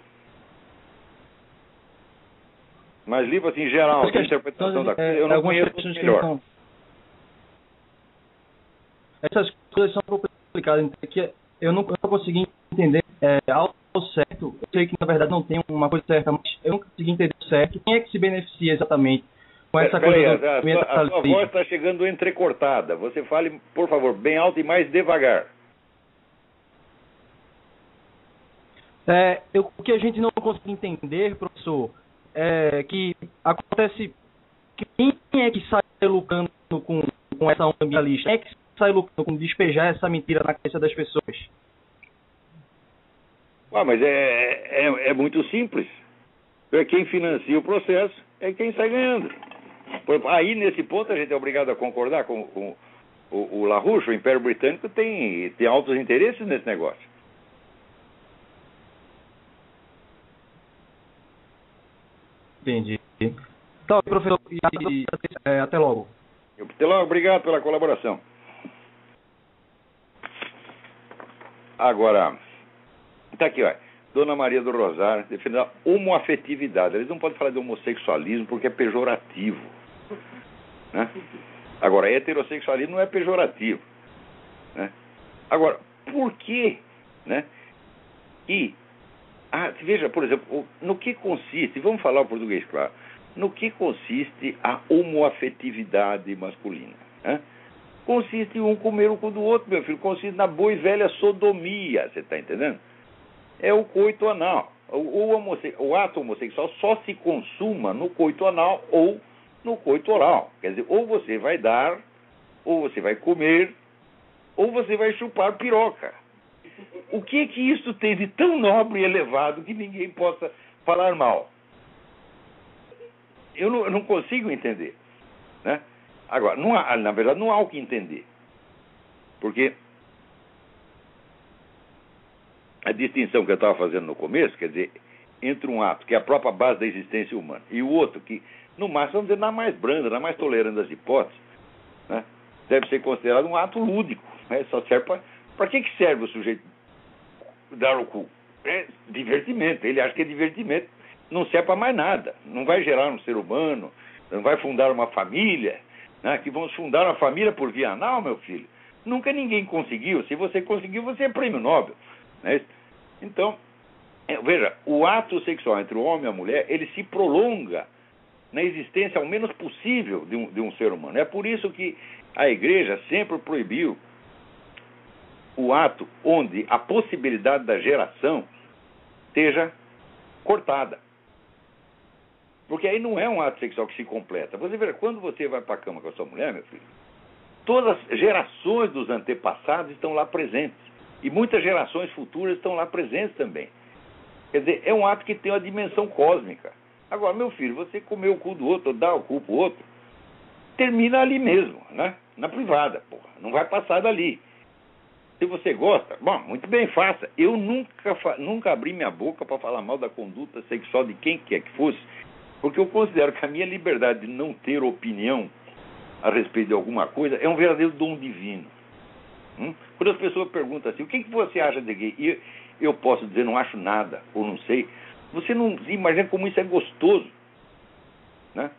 Mas livro assim, geral, de interpretação da coisa, eu não conheço melhor. Essas coisas são complicadas, que eu não consegui entender ao certo. Eu sei que na verdade não tem uma coisa certa, mas eu não consegui entender certo quem é que se beneficia exatamente com essa coisa. A sua voz está chegando entrecortada. Você fale, por favor, bem alto e mais devagar. O que a gente não consegue entender, professor, é que acontece que quem é que sai lucrando com essa onda ambientalista? Quem é que sai lucrando com despejar essa mentira na cabeça das pessoas? Mas é muito simples. Quem financia o processo é quem sai ganhando. Aí, nesse ponto, a gente é obrigado a concordar com o LaRouche, o Império Britânico tem altos interesses nesse negócio. Entendi. Então, professor, até logo. Até logo, obrigado pela colaboração. Agora, está aqui, ó. Dona Maria do Rosário defende a homoafetividade. Eles não podem falar de homossexualismo porque é pejorativo. Né? Agora, heterossexualismo não é pejorativo. Né? Agora, por que, né? Veja, por exemplo, no que consiste, vamos falar o português claro, no que consiste a homoafetividade masculina? Né? Consiste em um comer o cu do outro, meu filho, consiste na boa e velha sodomia, você está entendendo? É o coito anal. O ato homossexual só se consuma no coito anal ou no coito oral. Quer dizer, ou você vai dar, ou você vai comer, ou você vai chupar piroca. O que isso tem de tão nobre e elevado que ninguém possa falar mal? Eu não consigo entender, né? Agora, na verdade, não há o que entender. Porque a distinção que eu estava fazendo no começo, quer dizer, entre um ato que é a própria base da existência humana e o outro que, no máximo, vamos dizer, na mais branda, na mais tolerante das hipóteses, né, deve ser considerado um ato lúdico. Né? Só serve para que serve o sujeito dar o cu? É divertimento. Ele acha que é divertimento. Não serve para mais nada. Não vai gerar um ser humano, não vai fundar uma família, né, que vamos fundar uma família por via anal, meu filho. Nunca ninguém conseguiu. Se você conseguiu, você é prêmio Nobel. Né? Então, veja, o ato sexual entre o homem e a mulher, ele se prolonga na existência ao menos possível de um ser humano. É por isso que a igreja sempre proibiu o ato onde a possibilidade da geração seja cortada. Porque aí não é um ato sexual que se completa. Você vê, quando você vai para a cama com a sua mulher, meu filho, todas as gerações dos antepassados estão lá presentes. E muitas gerações futuras estão lá presentes também. Quer dizer, é um ato que tem uma dimensão cósmica. Agora, meu filho, você comer o cu do outro, ou dar o cu pro outro, termina ali mesmo, né? Na privada, porra. Não vai passar dali. Se você gosta, bom, muito bem, faça. Eu nunca abri minha boca para falar mal da conduta sexual de quem quer que fosse, porque eu considero que a minha liberdade de não ter opinião a respeito de alguma coisa é um verdadeiro dom divino. Quando as pessoas perguntam assim, o que você acha de gay? E eu posso dizer, não acho nada, ou não sei. Você não imagina como isso é gostoso, né?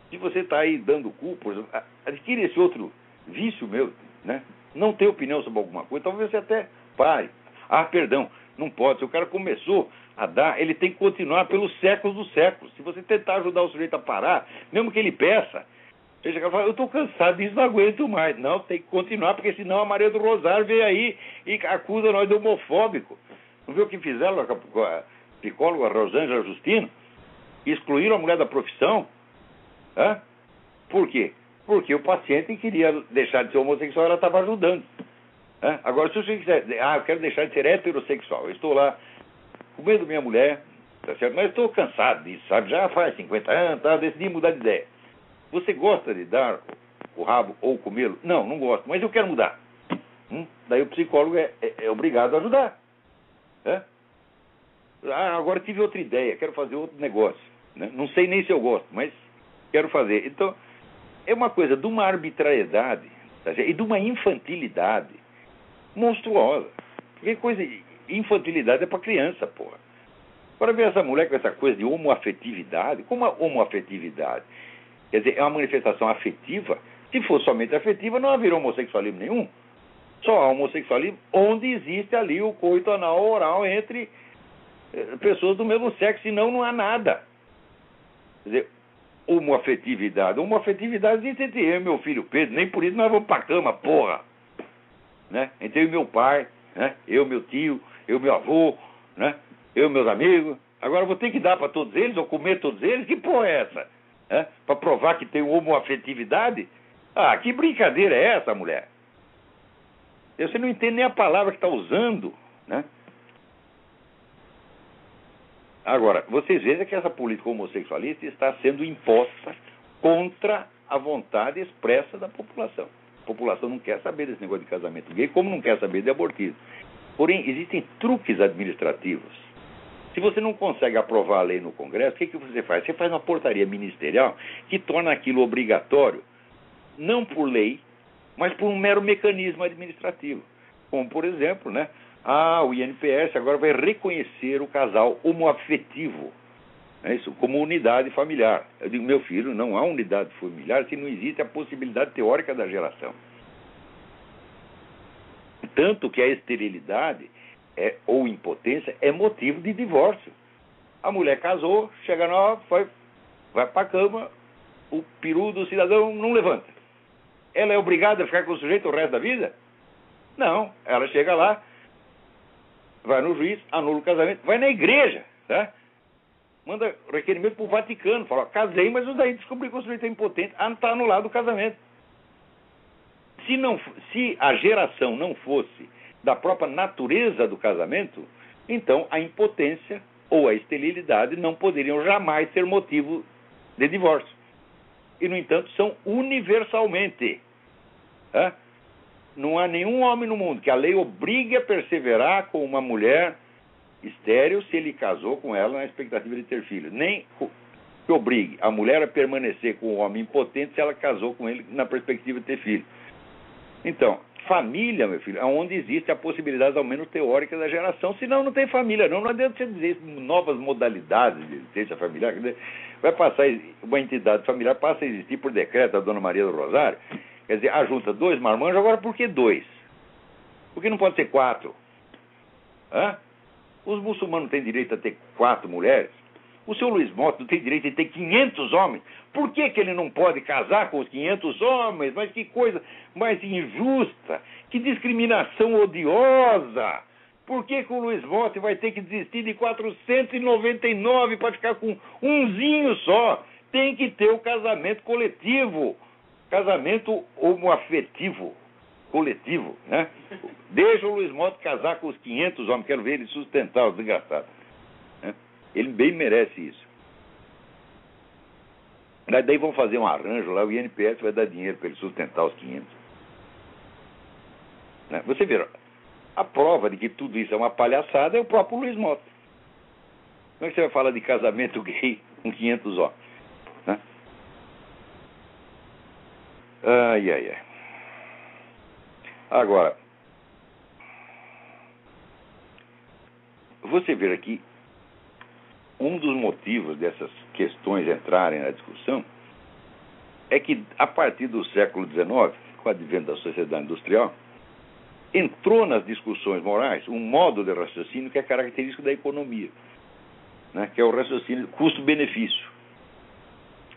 Se você está aí dando cu, por exemplo, adquire esse outro vício meu, né? Não ter opinião sobre alguma coisa, talvez você até pare. Ah, perdão, não pode. Se o cara começou a dar, ele tem que continuar pelos séculos dos séculos. Se você tentar ajudar o sujeito a parar, mesmo que ele peça, ele fala, eu estou cansado disso, não aguento mais. Não, tem que continuar, porque senão a Maria do Rosário vem aí e acusa nós de homofóbico. Não viu o que fizeram com a psicóloga Rosângela Justino? Excluíram a mulher da profissão. Hã? Por quê? Porque o paciente queria deixar de ser homossexual, ela estava ajudando. Hã? Agora, se o senhor quiser, eu quero deixar de ser heterossexual, eu estou lá comendo minha mulher, tá certo? Mas estou cansado disso, sabe? Já faz 50 anos, tá? Decidi mudar de ideia. Você gosta de dar o rabo ou comê-lo? Não, não gosto, mas eu quero mudar. Daí o psicólogo é obrigado a ajudar. Agora tive outra ideia, quero fazer outro negócio. Né? Não sei nem se eu gosto, mas quero fazer. Então, é uma coisa de uma arbitrariedade, tá, e de uma infantilidade monstruosa. Porque infantilidade é para criança, porra. Agora ver essa mulher com essa coisa de homoafetividade. Como a homoafetividade? Quer dizer, é uma manifestação afetiva. Se fosse somente afetiva, não haveria homossexualismo nenhum. Só há homossexualismo onde existe ali o coito anal oral entre pessoas do mesmo sexo, senão não há nada. Quer dizer, homoafetividade. Homoafetividade existe entre eu e meu filho Pedro, nem por isso nós vamos pra cama, porra. Né? Entre eu e meu pai, né? Eu, meu tio, eu, meu avô, né? Eu, meus amigos. Agora eu vou ter que dar para todos eles, ou comer todos eles? Que porra é essa? Para provar que tem homoafetividade? Ah, que brincadeira é essa, mulher? Você não entende nem a palavra que está usando, né? Agora, vocês veem que essa política homossexualista está sendo imposta contra a vontade expressa da população. A população não quer saber desse negócio de casamento gay, como não quer saber de abortismo. Porém, existem truques administrativos. Se você não consegue aprovar a lei no Congresso, o que você faz? Você faz uma portaria ministerial que torna aquilo obrigatório, não por lei, mas por um mero mecanismo administrativo. Como, por exemplo, né, o INPS agora vai reconhecer o casal homoafetivo, né, isso, como unidade familiar. Eu digo, meu filho, não há unidade familiar se não existe a possibilidade teórica da geração. Tanto que a esterilidade ou impotência é motivo de divórcio. A mulher casou, chega nova, vai para a cama, o peru do cidadão não levanta. Ela é obrigada a ficar com o sujeito o resto da vida? Não. Ela chega lá, vai no juiz, anula o casamento, vai na igreja, tá? Manda requerimento para o Vaticano, fala, casei, mas daí descobri que o sujeito é impotente, está anulado o casamento. se a geração não fosse da própria natureza do casamento, então a impotência ou a esterilidade não poderiam jamais ser motivo de divórcio. E, no entanto, são universalmente. Não há nenhum homem no mundo que a lei obrigue a perseverar com uma mulher estéril se ele casou com ela na expectativa de ter filho. Nem que obrigue a mulher a permanecer com o homem impotente se ela casou com ele na perspectiva de ter filho. Então, família, meu filho, é onde existe a possibilidade, ao menos teórica, da geração. Senão não tem família, não. Não adianta você dizer novas modalidades de existência familiar. Vai passar, uma entidade familiar passa a existir por decreto da Dona Maria do Rosário. Quer dizer, ajunta 2 marmanjos, agora por que 2? Por que não pode ser 4? Os muçulmanos têm direito a ter 4 mulheres? O seu Luiz Mota tem direito a ter 500 homens? Por que ele não pode casar com os 500 homens? Mas que coisa mais injusta! Que discriminação odiosa! Por que o Luiz Mota vai ter que desistir de 499 para ficar com umzinho só? Tem que ter o casamento coletivo. Casamento homoafetivo. Coletivo, né? Deixa o Luiz Mota casar com os 500 homens. Quero ver ele sustentar os desgraçados. Ele bem merece isso. Daí vão fazer um arranjo lá, o INPS vai dar dinheiro para ele sustentar os 500. Você vê, a prova de que tudo isso é uma palhaçada é o próprio Luiz Mota. Como é que você vai falar de casamento gay com 500 homens? Ai. Agora, você vê aqui, um dos motivos dessas questões entrarem na discussão é que, a partir do século XIX, com o advento da sociedade industrial, entrou nas discussões morais um modo de raciocínio que é característico da economia, que é o raciocínio custo-benefício.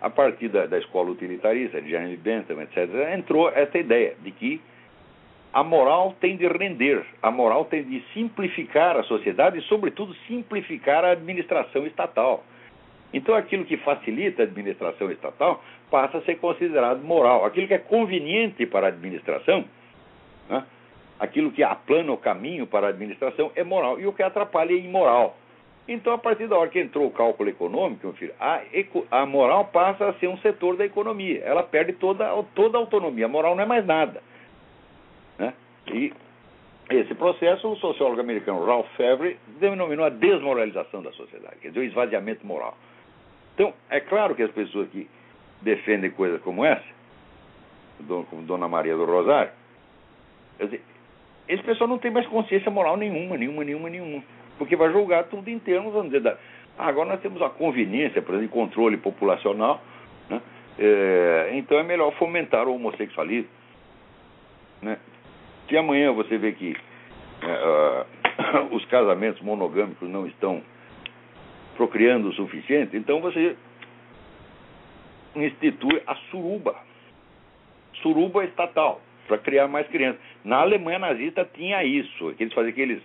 A partir da escola utilitarista, de Jeremy Bentham, etc., entrou essa ideia de que a moral tem de render, a moral tem de simplificar a sociedade e, sobretudo, simplificar a administração estatal. Então, aquilo que facilita a administração estatal passa a ser considerado moral. Aquilo que é conveniente para a administração, aquilo que aplana o caminho para a administração é moral, e o que atrapalha é imoral. Então, a partir da hora que entrou o cálculo econômico, meu filho, a moral passa a ser um setor da economia. Ela perde toda a autonomia. A moral não é mais nada. E esse processo, o sociólogo americano Ralph Fevre denominou a desmoralização da sociedade, quer dizer, o esvaziamento moral. Então, é claro que as pessoas que defendem coisas como essa, como Dona Maria do Rosário, quer dizer, esse pessoal não tem mais consciência moral nenhuma, porque vai julgar tudo em termos, vamos dizer, agora nós temos a conveniência, por exemplo, de controle populacional, então é melhor fomentar o homossexualismo, Se amanhã você vê que os casamentos monogâmicos não estão procriando o suficiente, então você institui a suruba estatal, para criar mais crianças. Na Alemanha nazista tinha isso, que eles faziam aqueles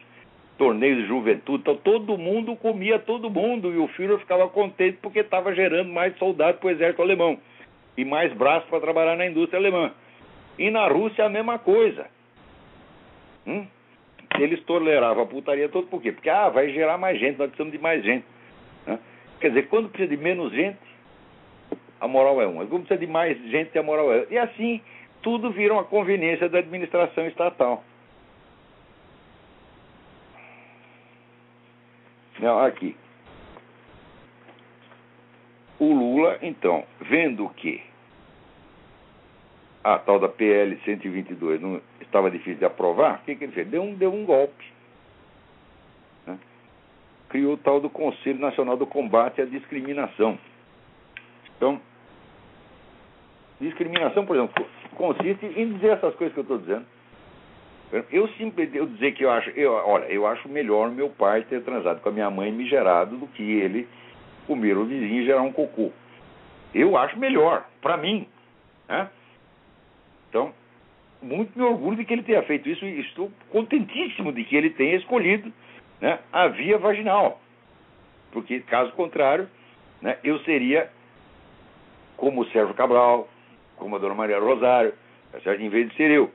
torneios de juventude, então todo mundo comia todo mundo, e o Führer ficava contente porque estava gerando mais soldados para o exército alemão, e mais braços para trabalhar na indústria alemã. E na Rússia a mesma coisa. Eles toleravam a putaria toda, por quê? Porque vai gerar mais gente, nós precisamos de mais gente. Quer dizer, quando precisa de menos gente, a moral é uma. Quando precisa de mais gente, a moral é outra. E assim, tudo vira uma conveniência da administração estatal. Aqui. O Lula, então, vendo que a tal da PL 122 não estava difícil de aprovar, o que ele fez? Deu um golpe. Criou o tal do Conselho Nacional do Combate à Discriminação. Então, discriminação, por exemplo, consiste em dizer essas coisas que eu estou dizendo. Eu dizer que eu acho melhor meu pai ter transado com a minha mãe migerado do que ele comer o vizinho e gerar um cocô. Eu acho melhor, para mim. Então, muito me orgulho de que ele tenha feito isso e estou contentíssimo de que ele tenha escolhido a via vaginal. Porque, caso contrário, eu seria como o Sérgio Cabral, como a Dona Maria Rosário, tá certo? Em vez de ser eu.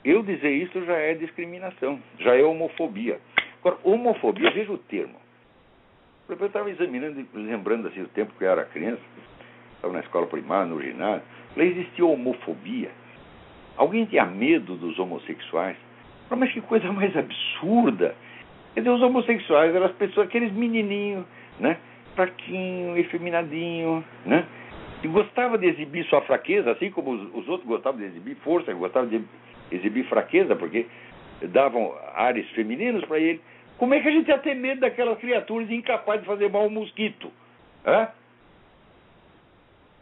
Eu dizer isso já é discriminação, já é homofobia. Agora, homofobia, veja o termo. Eu estava examinando, lembrando assim, o tempo que eu era criança, estava na escola primária, no ginásio, lá existia homofobia. Alguém tinha medo dos homossexuais? Mas que coisa mais absurda! Quer dizer, os homossexuais eram as pessoas, aqueles menininhos, né? Fraquinho, efeminadinho, né? E gostava de exibir sua fraqueza, assim como os outros gostavam de exibir força, gostavam de exibir fraqueza, porque davam ares femininos para ele. Como é que a gente ia ter medo daquelas criaturas incapazes de fazer mal ao mosquito? Hã?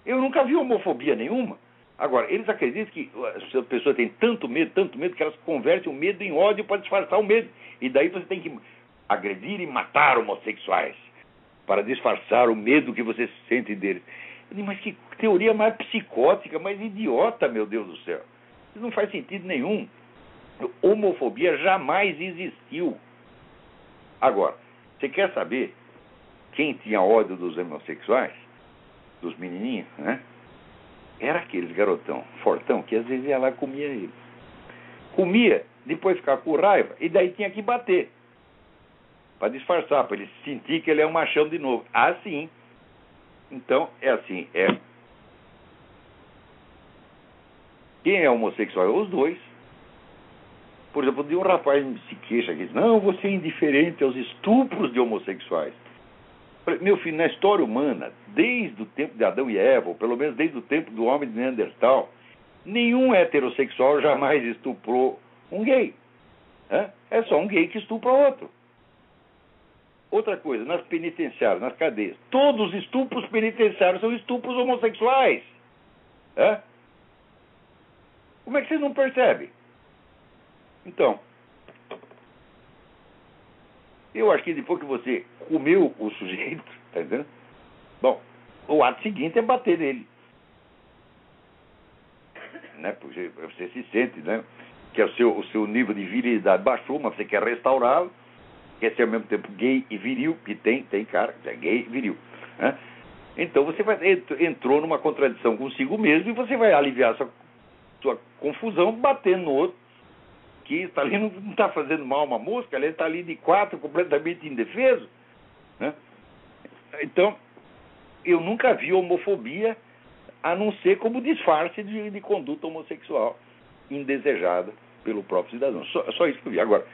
Eu nunca vi homofobia nenhuma. Agora, eles acreditam que as pessoas têm tanto medo, que elas convertem o medo em ódio para disfarçar o medo. E daí você tem que agredir e matar homossexuais para disfarçar o medo que você sente deles. Eu digo, mas que teoria mais psicótica, mais idiota, meu Deus do céu. Isso não faz sentido nenhum. Homofobia jamais existiu. Agora, você quer saber quem tinha ódio dos homossexuais? Dos menininhos, né? Era aqueles garotão fortão que às vezes ia lá e comia ele. Comia, depois ficava com raiva, e daí tinha que bater. Para disfarçar, para ele sentir que ele é um machão de novo. Assim. Então, é assim. Quem é homossexual é os dois. Por exemplo, um rapaz se queixa aqui, não, você é indiferente aos estupros de homossexuais. Meu filho, na história humana, desde o tempo de Adão e Eva, ou pelo menos desde o tempo do homem de Neandertal, nenhum heterossexual jamais estuprou um gay. É só um gay que estupra outro. Outra coisa, nas penitenciárias, nas cadeias, todos os estupros penitenciários são estupros homossexuais. Como é que vocês não percebem? Então, eu acho que depois que você comeu o sujeito, tá entendendo? Bom, o ato seguinte é bater nele. Né? Porque você se sente, né? Que o seu nível de virilidade baixou, mas você quer restaurá-lo, quer ser ao mesmo tempo gay e viril, que tem cara que é gay e viril. Né? Então você entrou numa contradição consigo mesmo e você vai aliviar sua confusão batendo no outro, que está ali, não está fazendo mal uma mosca, ele está ali de quatro, completamente indefeso. Né? Então, eu nunca vi homofobia a não ser como disfarce de conduta homossexual indesejada pelo próprio cidadão. Só isso que eu vi. Agora,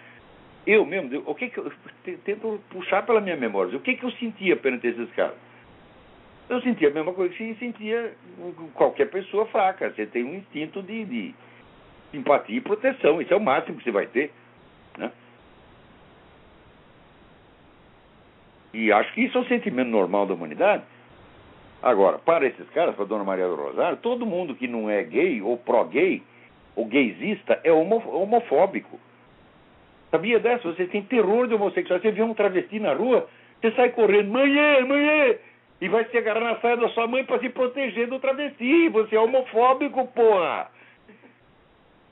eu mesmo, o que eu tento puxar pela minha memória, o que eu sentia perante esses caras? Eu sentia a mesma coisa que sentia qualquer pessoa fraca. Você tem um instinto de simpatia e proteção. Isso é o máximo que você vai ter. Né? E acho que isso é um sentimento normal da humanidade. Agora, para esses caras, para a Dona Maria do Rosário, todo mundo que não é gay ou pró-gay ou gaysista é homofóbico. Sabia dessa? Você tem terror de homossexual. Você vê um travesti na rua, você sai correndo, mãe, e vai se agarrar na saia da sua mãe para se proteger do travesti. Você é homofóbico, porra!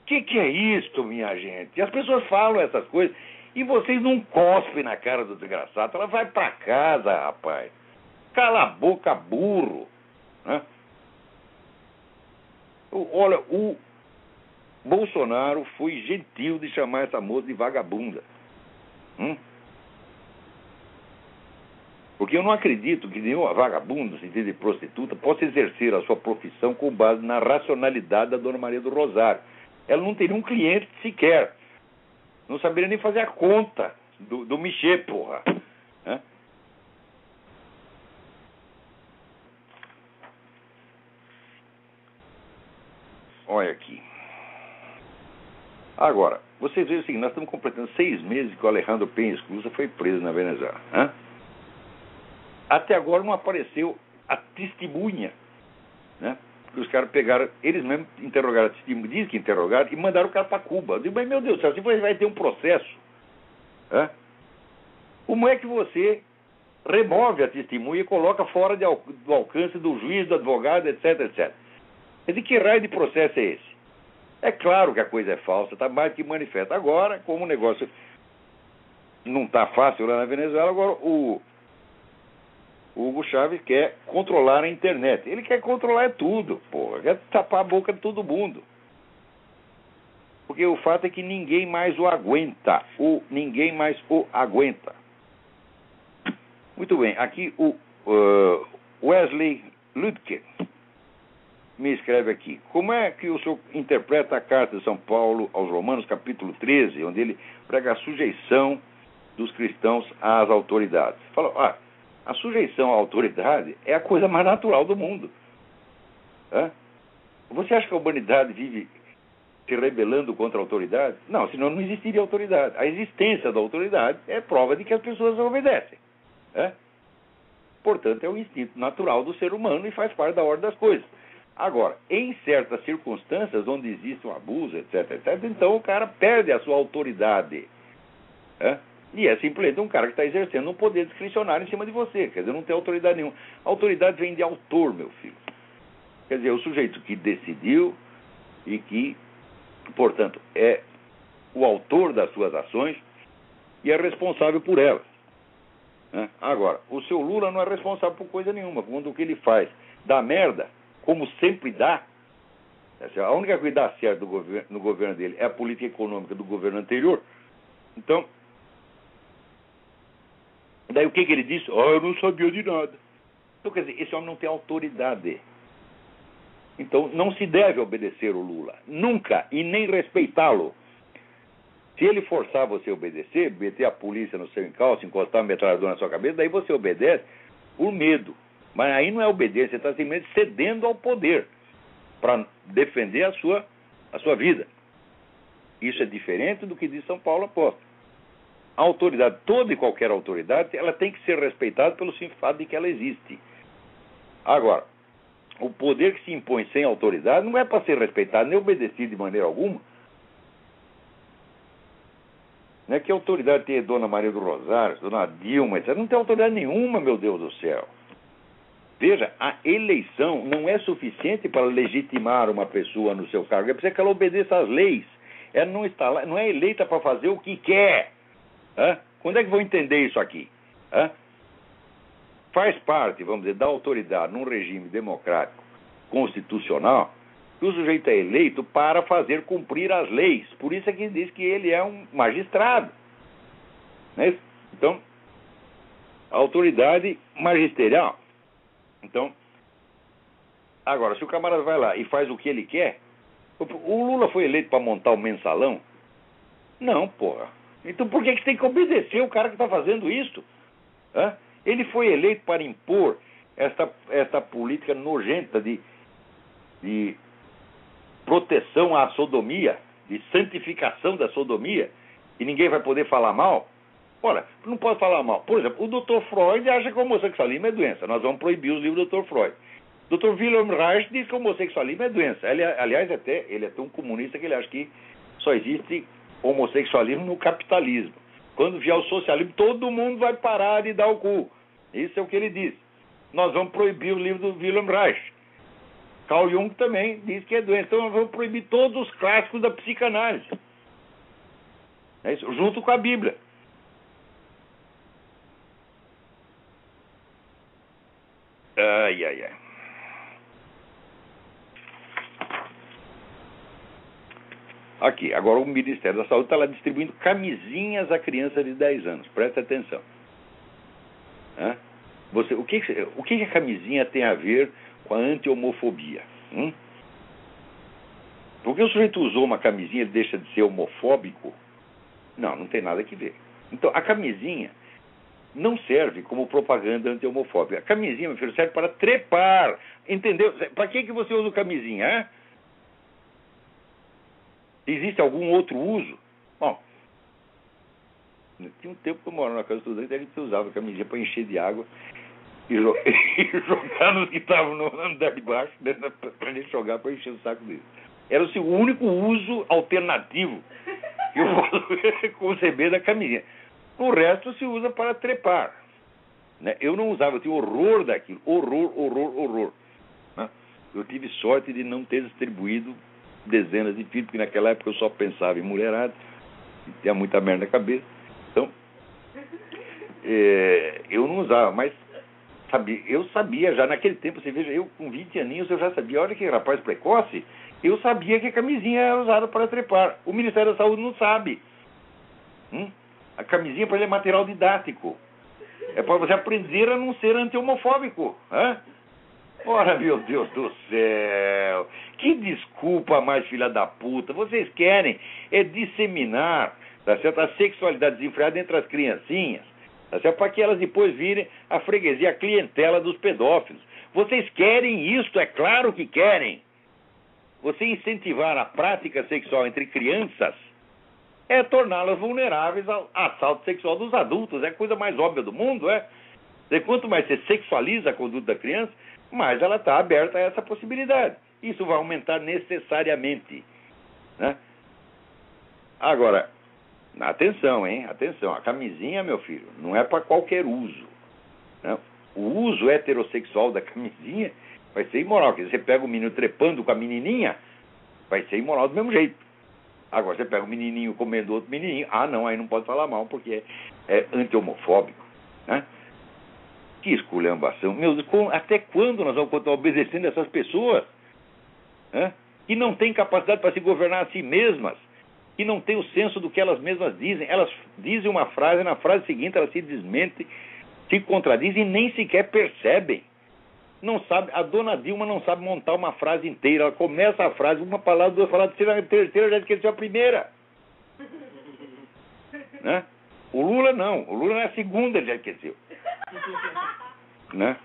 Que é isso, minha gente? E as pessoas falam essas coisas e vocês não cospem na cara do desgraçado. Ela vai pra casa, rapaz. Cala a boca, burro. Né? Olha, o Bolsonaro foi gentil de chamar essa moça de vagabunda. Porque eu não acredito que nenhuma vagabunda, se diz de prostituta, possa exercer a sua profissão com base na racionalidade da Dona Maria do Rosário. Ela não teria um cliente sequer. Não saberia nem fazer a conta do Michê, porra. Né? Olha aqui. Agora, você vê o seguinte, nós estamos completando 6 meses que o Alejandro Penha Esclusa foi preso na Venezuela. Até agora não apareceu a testemunha, né? Que os caras pegaram, eles mesmos interrogaram a testemunha, dizem que interrogaram e mandaram o cara para Cuba. Eu digo, mas meu Deus do céu, você vai ter um processo. Como é que você remove a testemunha e coloca fora do alcance do juiz, do advogado, etc, etc? Quer dizer, que raio de processo é esse? É claro que a coisa é falsa, está mais que manifesta. Agora, como o negócio não está fácil lá na Venezuela, agora O Hugo Chávez quer controlar a internet. Ele quer controlar tudo, porra. Quer tapar a boca de todo mundo. Porque o fato é que ninguém mais o aguenta. Ninguém mais o aguenta. Muito bem. Aqui o Wesley Ludke me escreve aqui. Como é que o senhor interpreta a carta de São Paulo aos Romanos, capítulo 13, onde ele prega a sujeição dos cristãos às autoridades? Fala, a sujeição à autoridade é a coisa mais natural do mundo. Você acha que a humanidade vive se rebelando contra a autoridade? Não, senão não existiria autoridade. A existência da autoridade é prova de que as pessoas obedecem. Portanto, é o instinto natural do ser humano e faz parte da ordem das coisas. Agora, em certas circunstâncias onde existe um abuso, etc., então o cara perde a sua autoridade. E é simplesmente um cara que está exercendo um poder discricionário em cima de você. Quer dizer, não tem autoridade nenhuma. A autoridade vem de autor, meu filho. Quer dizer, o sujeito que decidiu e que, portanto, é o autor das suas ações e é responsável por elas. Agora, o seu Lula não é responsável por coisa nenhuma. Quando o que ele faz dá merda, como sempre dá, a única coisa que dá certo no governo dele é a política econômica do governo anterior. Então, daí o que ele disse? Eu não sabia de nada. Então, quer dizer, esse homem não tem autoridade. Então, não se deve obedecer o Lula. Nunca. E nem respeitá-lo. Se ele forçar você a obedecer, meter a polícia no seu encalço, encostar uma metralhadora na sua cabeça, daí você obedece por medo. Mas aí não é obediência, você está simplesmente cedendo ao poder para defender a sua vida. Isso é diferente do que diz São Paulo apóstolo. A autoridade, toda e qualquer autoridade, ela tem que ser respeitada pelo simples fato de que ela existe. Agora, o poder que se impõe sem autoridade não é para ser respeitado nem obedecido de maneira alguma. Não é que a autoridade tem Dona Maria do Rosário, Dona Dilma, etc. Não tem autoridade nenhuma, meu Deus do céu. Veja, a eleição não é suficiente para legitimar uma pessoa no seu cargo. É preciso que ela obedeça às leis. Ela não está lá, não é eleita para fazer o que quer. Quando é que vão entender isso aqui? Faz parte, vamos dizer, da autoridade num regime democrático constitucional que o sujeito é eleito para fazer cumprir as leis. Por isso é que diz que ele é um magistrado. Não é isso? Então, a autoridade magisterial. Então, agora, se o camarada vai lá e faz o que ele quer, o Lula foi eleito para montar o mensalão? Não, porra. Então por que você tem que obedecer o cara que está fazendo isso? Ele foi eleito para impor esta política nojenta de proteção à sodomia, de santificação da sodomia, e ninguém vai poder falar mal. Ora, não pode falar mal. Por exemplo, o Dr. Freud acha que o homossexualismo é doença. Nós vamos proibir os livros do Dr. Freud. O Dr. Wilhelm Reich diz que o homossexualismo é doença. Aliás, ele é tão comunista que ele acha que só existe homossexualismo no capitalismo. Quando vier o socialismo, todo mundo vai parar de dar o cu. Isso é o que ele diz. Nós vamos proibir o livro do Wilhelm Reich. Carl Jung também diz que é doença. Então nós vamos proibir todos os clássicos da psicanálise. É isso, junto com a Bíblia. Ai. Aqui, agora o Ministério da Saúde está lá distribuindo camisinhas a crianças de 10 anos. Presta atenção. O que a camisinha tem a ver com a anti-homofobia? Porque o sujeito usou uma camisinha, ele deixa de ser homofóbico? Não tem nada a ver. Então, a camisinha não serve como propaganda anti-homofóbica. A camisinha, meu filho, serve para trepar. Entendeu? Para que você usa camisinha? Existe algum outro uso? Bom, tinha um tempo que eu morava na casa do estudante, a gente usava camisinha para encher de água e jogar nos que estavam no andar de baixo, para a gente jogar para encher o saco deles. Era o único uso alternativo que eu posso conceber da camisinha. O resto se usa para trepar. Eu não usava, eu tinha horror daquilo. Horror. Eu tive sorte de não ter distribuído dezenas de filhos, porque naquela época eu só pensava em mulherada, tinha muita merda na cabeça. Então, eu não usava, mas sabe, eu sabia já naquele tempo, você veja, eu com 20 aninhos eu já sabia, olha que rapaz precoce, eu sabia que a camisinha era usada para trepar. O Ministério da Saúde não sabe. A camisinha para ele é material didático. É para você aprender a não ser anti-homofóbico. Ora, meu Deus do céu, que desculpa mais filha da puta. Vocês querem disseminar, tá certo, a sexualidade desenfreada entre as criancinhas, tá certo, para que elas depois virem a freguesia, a clientela dos pedófilos. Vocês querem isso, é claro que querem. Você incentivar a prática sexual entre crianças é torná-las vulneráveis ao assalto sexual dos adultos. É a coisa mais óbvia do mundo, E quanto mais você sexualiza a conduta da criança, mais ela está aberta a essa possibilidade. Isso vai aumentar necessariamente, né? Agora, atenção, hein? Atenção, a camisinha, meu filho, não é para qualquer uso, né? O uso heterossexual da camisinha vai ser imoral. Quer dizer, você pega o menino trepando com a menininha, vai ser imoral do mesmo jeito. Agora, você pega o menininho comendo outro menininho, não, aí não pode falar mal, porque é anti-homofóbico, né? Que esculhambação. Meu Deus, até quando nós vamos continuar obedecendo essas pessoas? Que não têm capacidade para se governar a si mesmas, que não têm o senso do que elas mesmas dizem. Elas dizem uma frase, na frase seguinte elas se desmentem, se contradizem e nem sequer percebem. Não sabe, a dona Dilma não sabe montar uma frase inteira. Ela começa a frase, uma palavra, duas palavras, a terceira já esqueceu a primeira. Né? O Lula não. O Lula na segunda ele já esqueceu. Né?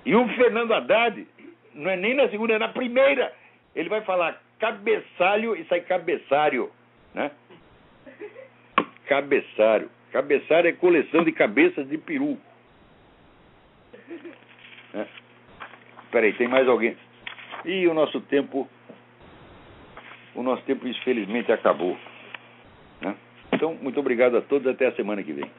E o Fernando Haddad não é nem na segunda, é na primeira. Ele vai falar cabeçalho e sai cabeçário, né? Cabeçário. Cabeçário é coleção de cabeças de peru. Né? Peraí, tem mais alguém? E o nosso tempo infelizmente acabou, né? Então, muito obrigado a todos, até a semana que vem.